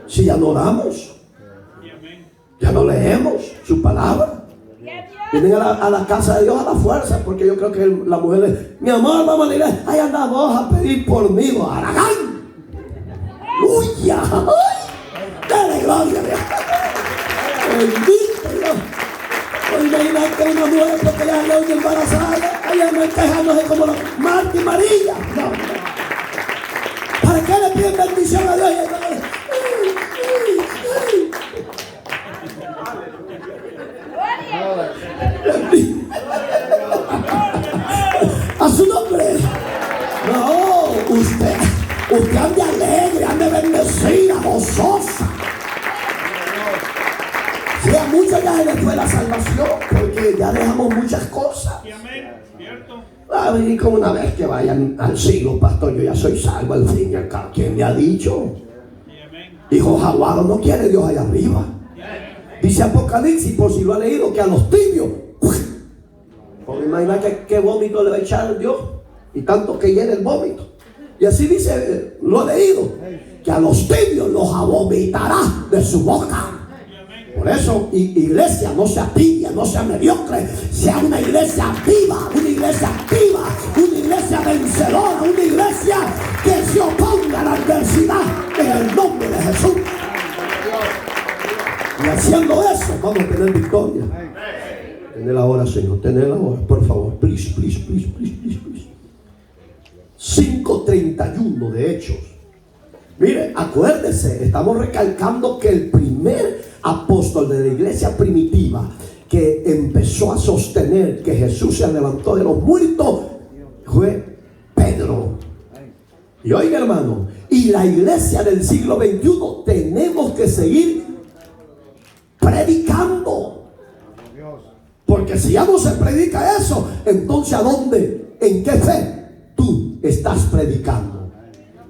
Si ya no oramos, ya no leemos su palabra, vienen a la casa de Dios a la fuerza, porque yo creo que la mujer es, mi amor, vamos a la iglesia, ahí andamos a pedir por mí, Aragán. ¡Uya! ¡Dale gloria a Dios! Bendito Dios. Hoy imagínate que una mujer, porque ya es la embarazada, allá no quejándose como los Marta y María. No. ¿Para qué le piden bendición a Dios? A su nombre. No, usted ande alegre, ande bendecida, gozosa. Si a muchos ya se les fue la salvación, porque ya dejamos muchas cosas. Y como una vez que vayan al cielo, pastor, yo ya soy salvo al fin y al cabo. ¿Quién me ha dicho? Hijo Jaguaro, no quiere Dios allá arriba. Dice Apocalipsis, por si lo ha leído, que a los tibios, porque imagina que vómito le va a echar Dios, y tanto que llena el vómito. Y así dice, lo he leído, que a los tibios los vomitará de su boca. Por eso, iglesia, no sea tibia, no sea mediocre, sea una iglesia viva, una iglesia activa, una iglesia vencedora, una iglesia que se oponga a la adversidad en el nombre de Jesús. Y haciendo eso, vamos a tener victoria. Tenela ahora, Señor, tenela ahora, por favor. Please, please, please, please, please, please. 5:31 de Hechos. Mire, acuérdese, estamos recalcando que el primer apóstol de la iglesia primitiva que empezó a sostener que Jesús se levantó de los muertos fue Pedro. Y oiga, hermano, y la iglesia del siglo XXI tenemos que seguir predicando, porque si ya no se predica eso, entonces ¿a dónde? ¿En qué fe tú estás predicando?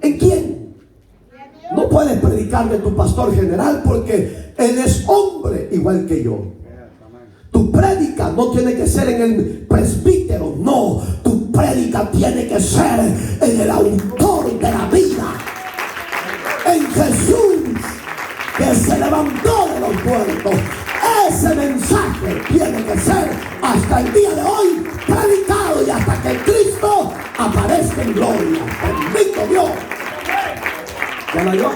¿En quién? No puedes predicar de tu pastor general, porque él es hombre igual que yo. Tu prédica no tiene que ser en el presbítero, no, tu prédica tiene que ser en el autor de la vida, en Jesús, que se levantó de los muertos. Ese mensaje tiene que ser hasta el día de hoy predicado, y hasta que Cristo aparezca en gloria. Bendito Dios. ¿Ya lo oyó?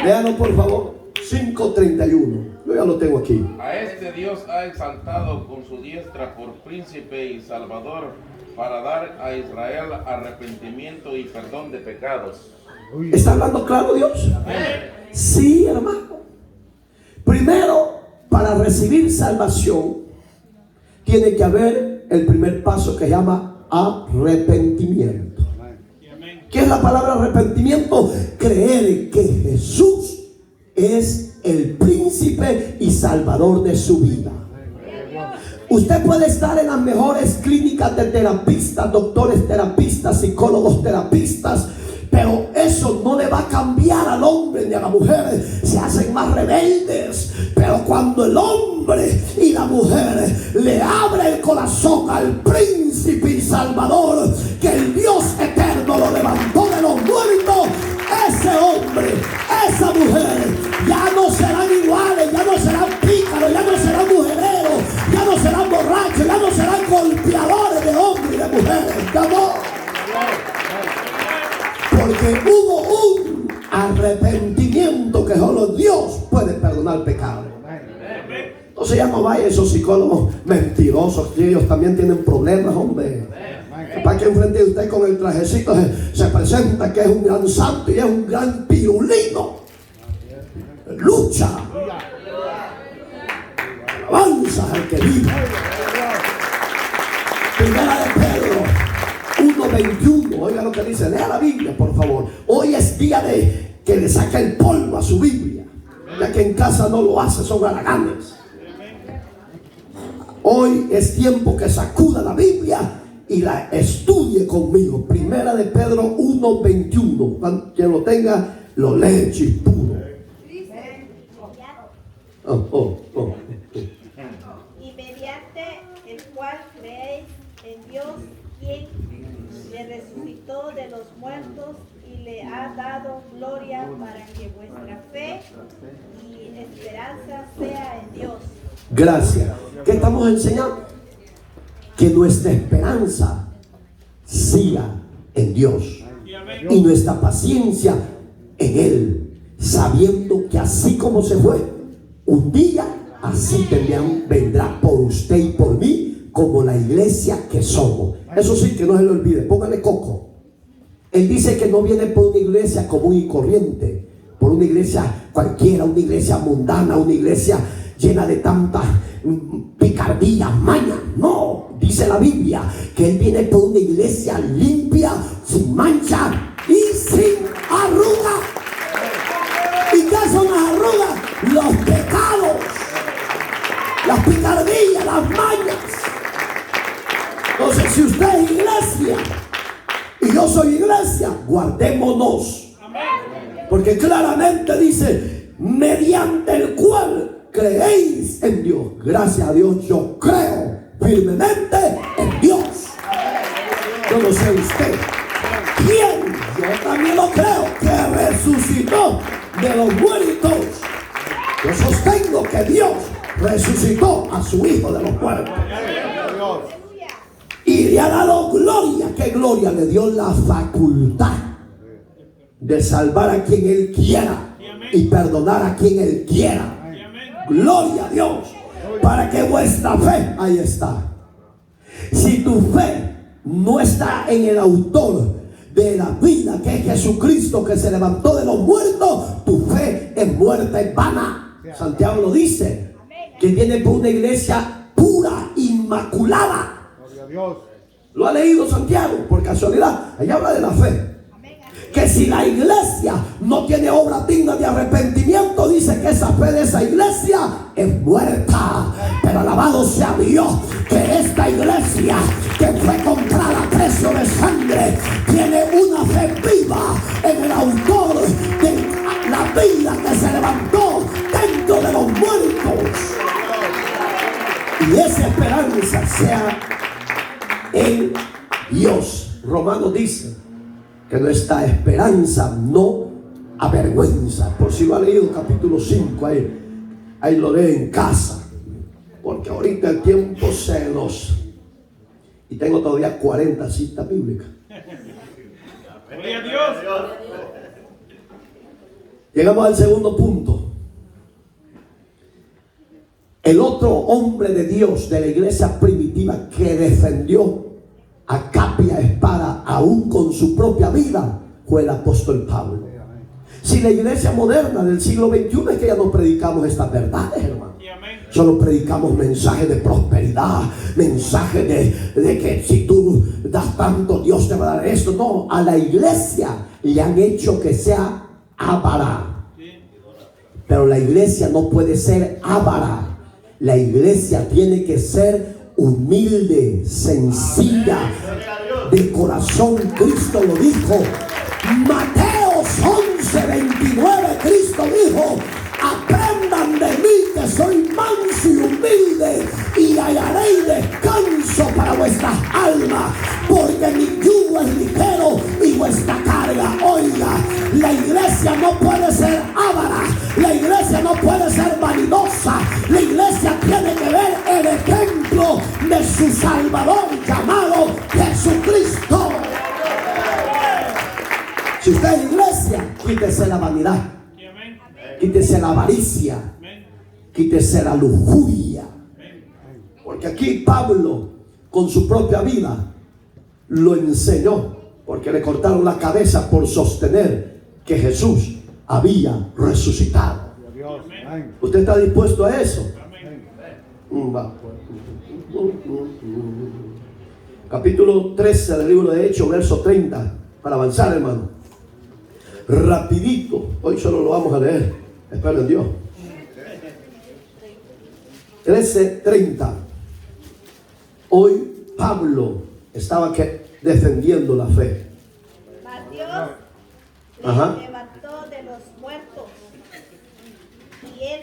Léalo por favor. 5:31. Yo ya lo tengo aquí. A este Dios ha exaltado con su diestra por príncipe y salvador, para dar a Israel arrepentimiento y perdón de pecados. ¿Está hablando claro Dios? Sí, hermano. Primero, para recibir salvación, tiene que haber el primer paso que se llama arrepentimiento. ¿Qué es la palabra arrepentimiento? Creer que Jesús es el príncipe y salvador de su vida. Usted puede estar en las mejores clínicas de terapistas, doctores terapistas, psicólogos terapistas, pero eso no le va a cambiar al hombre ni a la mujer. Se hacen más rebeldes. Pero cuando el hombre y la mujer le abre el corazón al príncipe y salvador, que el Dios eterno lo levantó de los muertos, ese hombre, esa mujer ya no serán iguales, ya no serán pícaros, ya no serán mujereros, ya no serán borrachos, ya no serán golpeadores de hombres y de mujeres. Ya no. Porque hubo un arrepentimiento que solo Dios puede perdonar pecado. Entonces ya no vaya esos psicólogos mentirosos, que ellos también tienen problemas, hombre. Para que enfrente de usted con el trajecito se presenta que es un gran santo y es un gran pirulino. Lucha. Alabanza al que vive. Primera de Pedro 1:21. Oiga lo que dice. Lea la Biblia, por favor. Hoy es día de que le saque el polvo a su Biblia, ya que en casa no lo hace, son haraganes. Hoy es tiempo que sacuda la Biblia y la estudie conmigo. Primera de Pedro 1:21. Quien lo tenga, lo lee chispuro. Y mediante el cual creéis en Dios, quien le resucitó de los muertos y le ha dado gloria, para que vuestra fe y esperanza sea en Dios. Gracias. ¿Qué estamos enseñando? Que nuestra esperanza siga en Dios y nuestra paciencia en Él, sabiendo que así como se fue, un día así también vendrá por usted y por mí, como la iglesia que somos. Eso sí, que no se lo olvide, póngale coco. Él dice que no viene por una iglesia común y corriente, por una iglesia cualquiera, una iglesia mundana, una iglesia llena de tantas picardías, mañas. No, dice la Biblia que Él viene por una iglesia limpia, sin mancha y sin arruga. ¿Y qué son las arrugas? Los pecados, las picardías, las mañas. Entonces, si usted es iglesia y yo soy iglesia, guardémonos. Porque claramente dice, mediante el cual creéis en Dios. Gracias a Dios, yo creo firmemente en Dios. Yo no sé usted quién. Yo también lo creo, que resucitó de los muertos. Yo sostengo que Dios resucitó a su Hijo de los muertos y le ha dado gloria. ¿Qué gloria? Le dio la facultad de salvar a quien Él quiera y perdonar a quien Él quiera. Gloria a Dios. Para que vuestra fe, ahí está. Si tu fe no está en el autor de la vida, que es Jesucristo, que se levantó de los muertos, tu fe es muerta, es vana. Santiago lo dice, que viene por una iglesia pura, inmaculada. Gloria a Dios. Lo ha leído Santiago, por casualidad. Ahí habla de la fe. Que si la iglesia no tiene obra digna de arrepentimiento, dice que esa fe de esa iglesia es muerta. Pero alabado sea Dios, que esta iglesia, que fue comprada a precio de sangre, tiene una fe viva en el autor de la vida, que se levantó dentro de los muertos. Y esa esperanza sea en Dios. Romanos dice que nuestra esperanza no avergüenza. Por si lo ha leído, capítulo 5, ahí lo lee en casa, porque ahorita el tiempo se nos... Y tengo todavía 40 citas bíblicas. Gloria a Dios. Llegamos al segundo punto. El otro hombre de Dios de la iglesia primitiva que defendió a capa y a espada, aún con su propia vida, fue el apóstol Pablo. Si la iglesia moderna del siglo XXI es que ya no predicamos estas verdades, hermano. Solo predicamos mensajes de prosperidad, mensajes de que si tú das tanto, Dios te va a dar esto. No, a la iglesia le han hecho que sea avara. Pero la iglesia no puede ser avara. La iglesia tiene que ser humilde, sencilla, de corazón. Cristo lo dijo. Mateo Cristo dijo: aprendan de mí que soy manso y humilde, y hallaréis descanso para vuestras almas, porque mi yugo es ligero y vuestra carga. Oiga, la iglesia no puede ser avara, la iglesia no puede ser vanidosa, la iglesia tiene que ver el ejemplo de su Salvador llamado Jesucristo. Si usted es iglesia, quítese la vanidad, quítese la avaricia, quítese la lujuria. Porque aquí Pablo, con su propia vida, lo enseñó, porque le cortaron la cabeza por sostener que Jesús había resucitado. ¿Usted está dispuesto a eso? Capítulo 13 del libro de Hechos, verso 30, para avanzar, hermano. Rapidito, hoy solo lo vamos a leer, espero en Dios. 13:30. Hoy Pablo estaba defendiendo la fe. Mas Dios Ajá. le levantó de los muertos, y él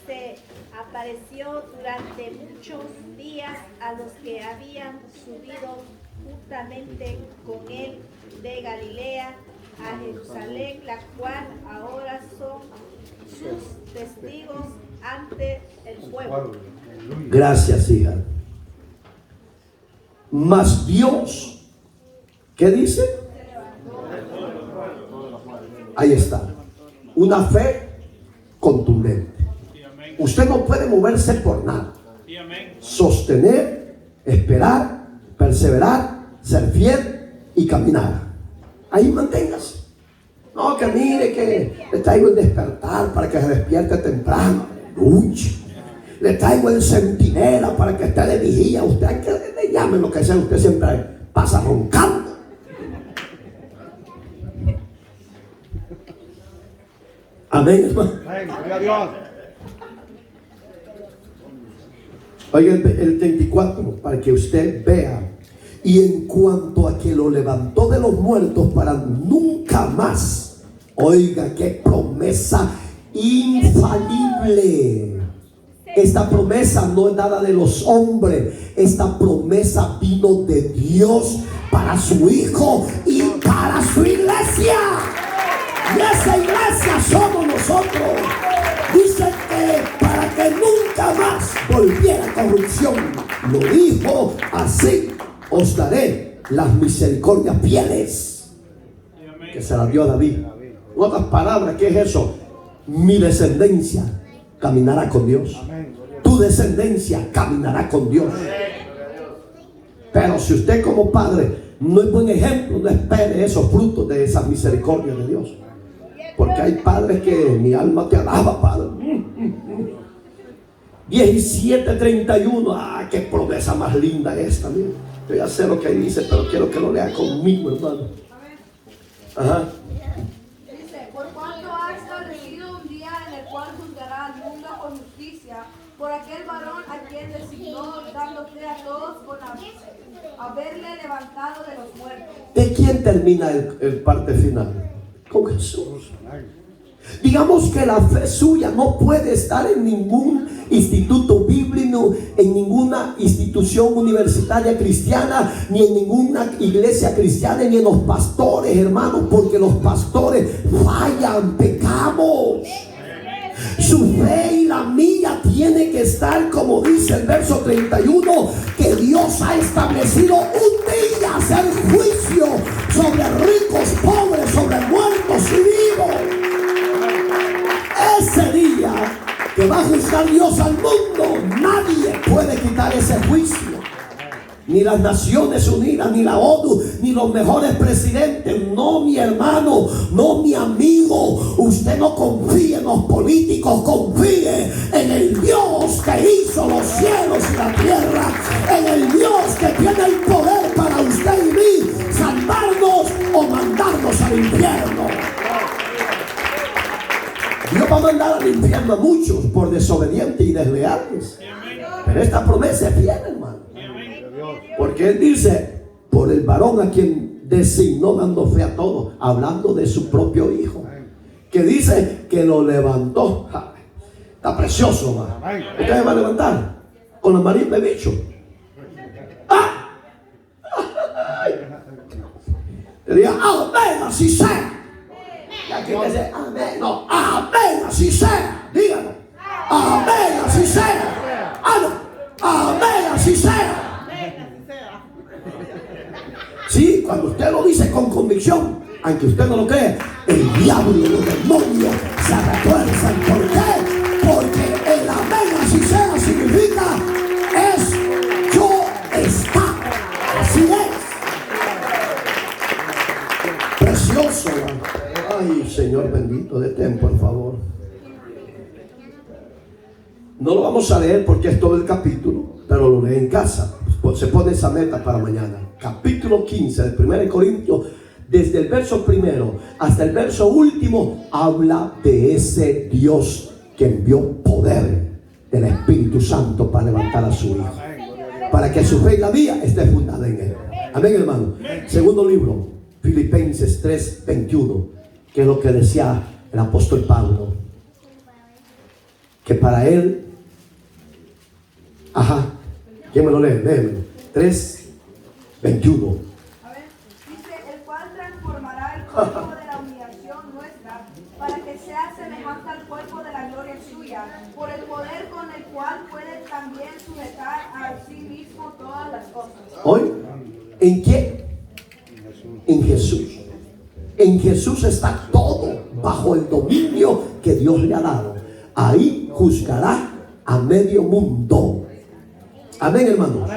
se apareció durante muchos días a los que habían subido juntamente con él de Galilea a Jerusalén, la cual ahora son sus testigos ante el pueblo. Gracias, hija. Mas Dios, ¿qué dice? Ahí está. Una fe contundente. Usted no puede moverse por nada. Sostener, esperar, perseverar, ser fiel y caminar. Ahí manténgase. No, que mire que le traigo el despertar para que se despierte temprano. Luche. Le traigo el centinela para que esté de vigía. Usted, que le llame lo que sea, usted siempre pasa roncando. Amén, hermano. Gloria a Dios. Oiga el 34, para que usted vea. Y en cuanto a que lo levantó de los muertos para nunca más. Oiga, qué promesa infalible. Esta promesa no es nada de los hombres. Esta promesa vino de Dios para su Hijo y para su iglesia. Y esa iglesia somos nosotros. Dice que para que nunca más volviera corrupción. Lo dijo así: os daré las misericordias fieles, que se las dio a David. En otras palabras, ¿qué es eso? Mi descendencia caminará con Dios. Tu descendencia caminará con Dios. Pero si usted como padre no es buen ejemplo, no espere esos frutos de esas misericordias de Dios. Porque hay padres que mi alma te alaba, Padre. 17:31. Ah, qué promesa más linda esta. Mira. Yo ya sé lo que dice, pero quiero que lo lea conmigo, hermano. Ajá. Dice: por cuanto ha establecido un día en el cual juzgará al mundo con justicia, por aquel varón a quien designó, dando fe a todos con haberle levantado de los muertos. ¿De quién termina el parte final? Con Jesús. Digamos que la fe suya no puede estar en ningún instituto bíblico, en ninguna institución universitaria cristiana, ni en ninguna iglesia cristiana, ni en los pastores, hermanos, porque los pastores fallan, pecamos. Su fe y la mía tiene que estar, como dice el verso 31, que Dios ha establecido un día hacer juicio sobre ricos, pobres, sobre muertos y vivos. Ese día que va a juzgar Dios al mundo, nadie puede quitar ese juicio. Ni las Naciones Unidas, ni la ONU, ni los mejores presidentes. No, mi hermano, no, mi amigo. Usted no confíe en los políticos, confíe en el Dios que hizo los cielos y la tierra, en el Dios que tiene el poder para usted y mí salvarnos o mandarnos al infierno. Dios va a mandar al infierno a muchos por desobedientes y desleales. Pero esta promesa es fiel, hermano. Porque Él dice: por el varón a quien designó, dando fe a todos, hablando de su propio Hijo. que dice que lo levantó. Ja, está precioso, hermano. ¿Usted se va a levantar con la María de bicho? ¡Ah! Te diga, amén, así sea. Y aquí te dice, amén, no, amén, así sea. Dígalo, amén, así sea. Ah, no, amén, así sea. Sí, cuando usted lo dice con convicción, aunque usted no lo cree, el diablo y los demonios se retuerzan. ¿Por qué? Porque el amén así sea significa es yo está. Así es. Precioso. Ay, Señor bendito, detén por favor. No lo vamos a leer porque es todo el capítulo, pero lo lee en casa. Pues se pone esa meta para mañana. Capítulo 15 del 1 Corintios, desde el verso primero hasta el verso último, habla de ese Dios que envió poder del Espíritu Santo para levantar a su hijo, para que su fe y la mía esté fundada en él. Amén, hermano. Segundo libro, Filipenses 3:21, que es lo que decía el apóstol Pablo, que para él, ¿quién me lo lee? Léemelo. 3:21. A ver, dice, el cual transformará el cuerpo de la humillación nuestra para que sea semejante al cuerpo de la gloria suya, por el poder con el cual puede también sujetar a sí mismo todas las cosas. ¿Hoy? ¿En qué? En Jesús. En Jesús está todo bajo el dominio que Dios le ha dado. Ahí juzgará a medio mundo. Amén, hermanos.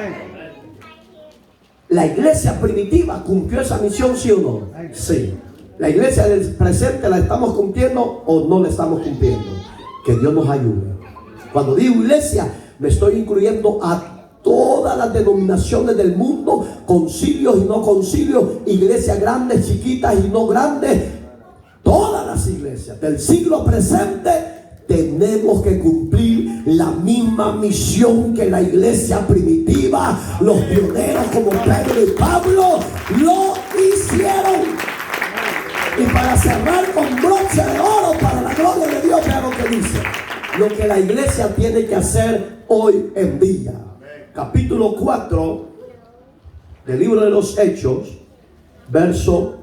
La iglesia primitiva cumplió esa misión, ¿sí o no? Sí. La iglesia del presente la estamos cumpliendo o no la estamos cumpliendo. Que Dios nos ayude. Cuando digo iglesia, me estoy incluyendo a todas las denominaciones del mundo, concilios y no concilios, iglesias grandes, chiquitas y no grandes. Todas las iglesias del siglo presente tenemos que cumplir la misma misión que la iglesia primitiva, los pioneros como Pedro y Pablo lo hicieron. Y para cerrar con broche de oro, para la gloria de Dios, vea lo que dice: lo que la iglesia tiene que hacer hoy en día. Capítulo 4 del libro de los Hechos, verso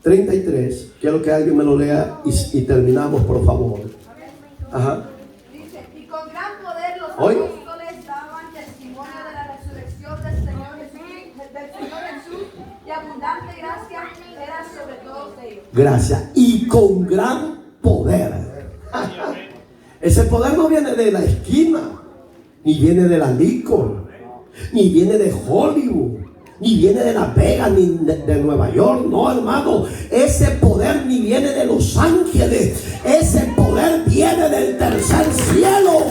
33. Quiero que alguien me lo lea y terminamos, por favor. Dice, y con gran poder los ¿Hoy? apóstoles daban testimonio de la resurrección del Señor Jesús, y abundante gracia era sobre todos ellos. Gracias. Y con gran poder. Ese poder no viene de la esquina, ni viene de la licor, ni viene de Hollywood, ni viene de Las Vegas, ni de Nueva York. No, hermano, ese poder ni viene de Los Ángeles. Ese poder viene del tercer cielo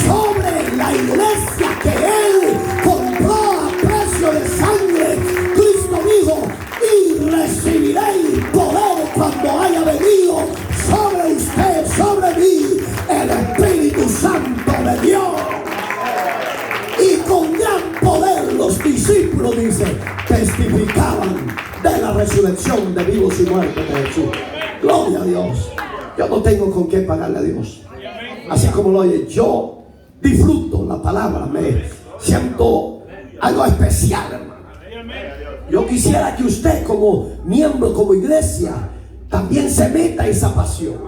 sobre la iglesia que Él compró a precio de sangre. Cristo dijo: y recibiréis poder cuando haya venido sobre usted, sobre mí, el Espíritu Santo de Dios. Y con gran poder los discípulos, dice, testificaban de la resurrección de vivos y muertos de Jesús. Gloria a Dios. Yo no tengo con qué pagarle a Dios. Así como lo oye, yo disfruto la palabra, me siento algo especial, hermano. Yo quisiera que usted, como miembro, como iglesia, también se meta esa pasión,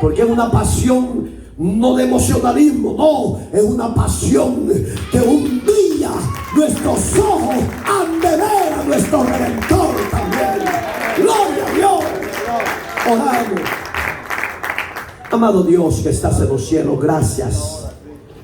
porque es una pasión no de emocionalismo, no, es una pasión que un día nuestros ojos han de ver a nuestro Redentor también. Gloria a Dios. Oramos. Amado Dios que estás en los cielos, gracias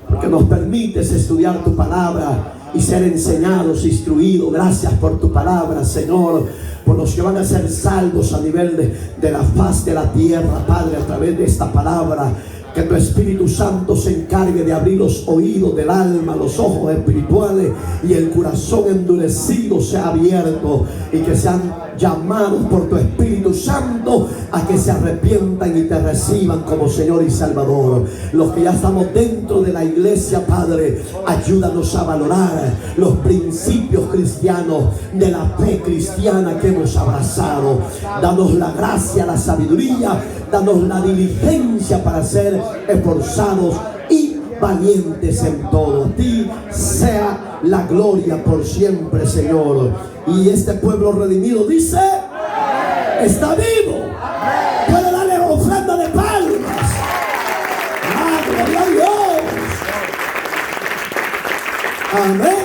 porque nos permites estudiar tu palabra y ser enseñados, instruidos. Gracias por tu palabra, Señor, por los que van a ser salvos a nivel de la faz de la tierra, Padre, a través de esta palabra. Que tu Espíritu Santo se encargue de abrir los oídos del alma, los ojos espirituales, y el corazón endurecido sea abierto, y que sean llamados por tu Espíritu Santo a que se arrepientan y te reciban como Señor y Salvador. Los que ya estamos dentro de la iglesia, Padre, ayúdanos a valorar los principios cristianos de la fe cristiana que hemos abrazado. Danos la gracia, la sabiduría danos la diligencia para ser esforzados y valientes en todo. A ti sea la gloria por siempre, Señor. Y este pueblo redimido dice: está vivo. Puede darle ofrenda de palmas. ¡Ah, gloria a Dios! Amén.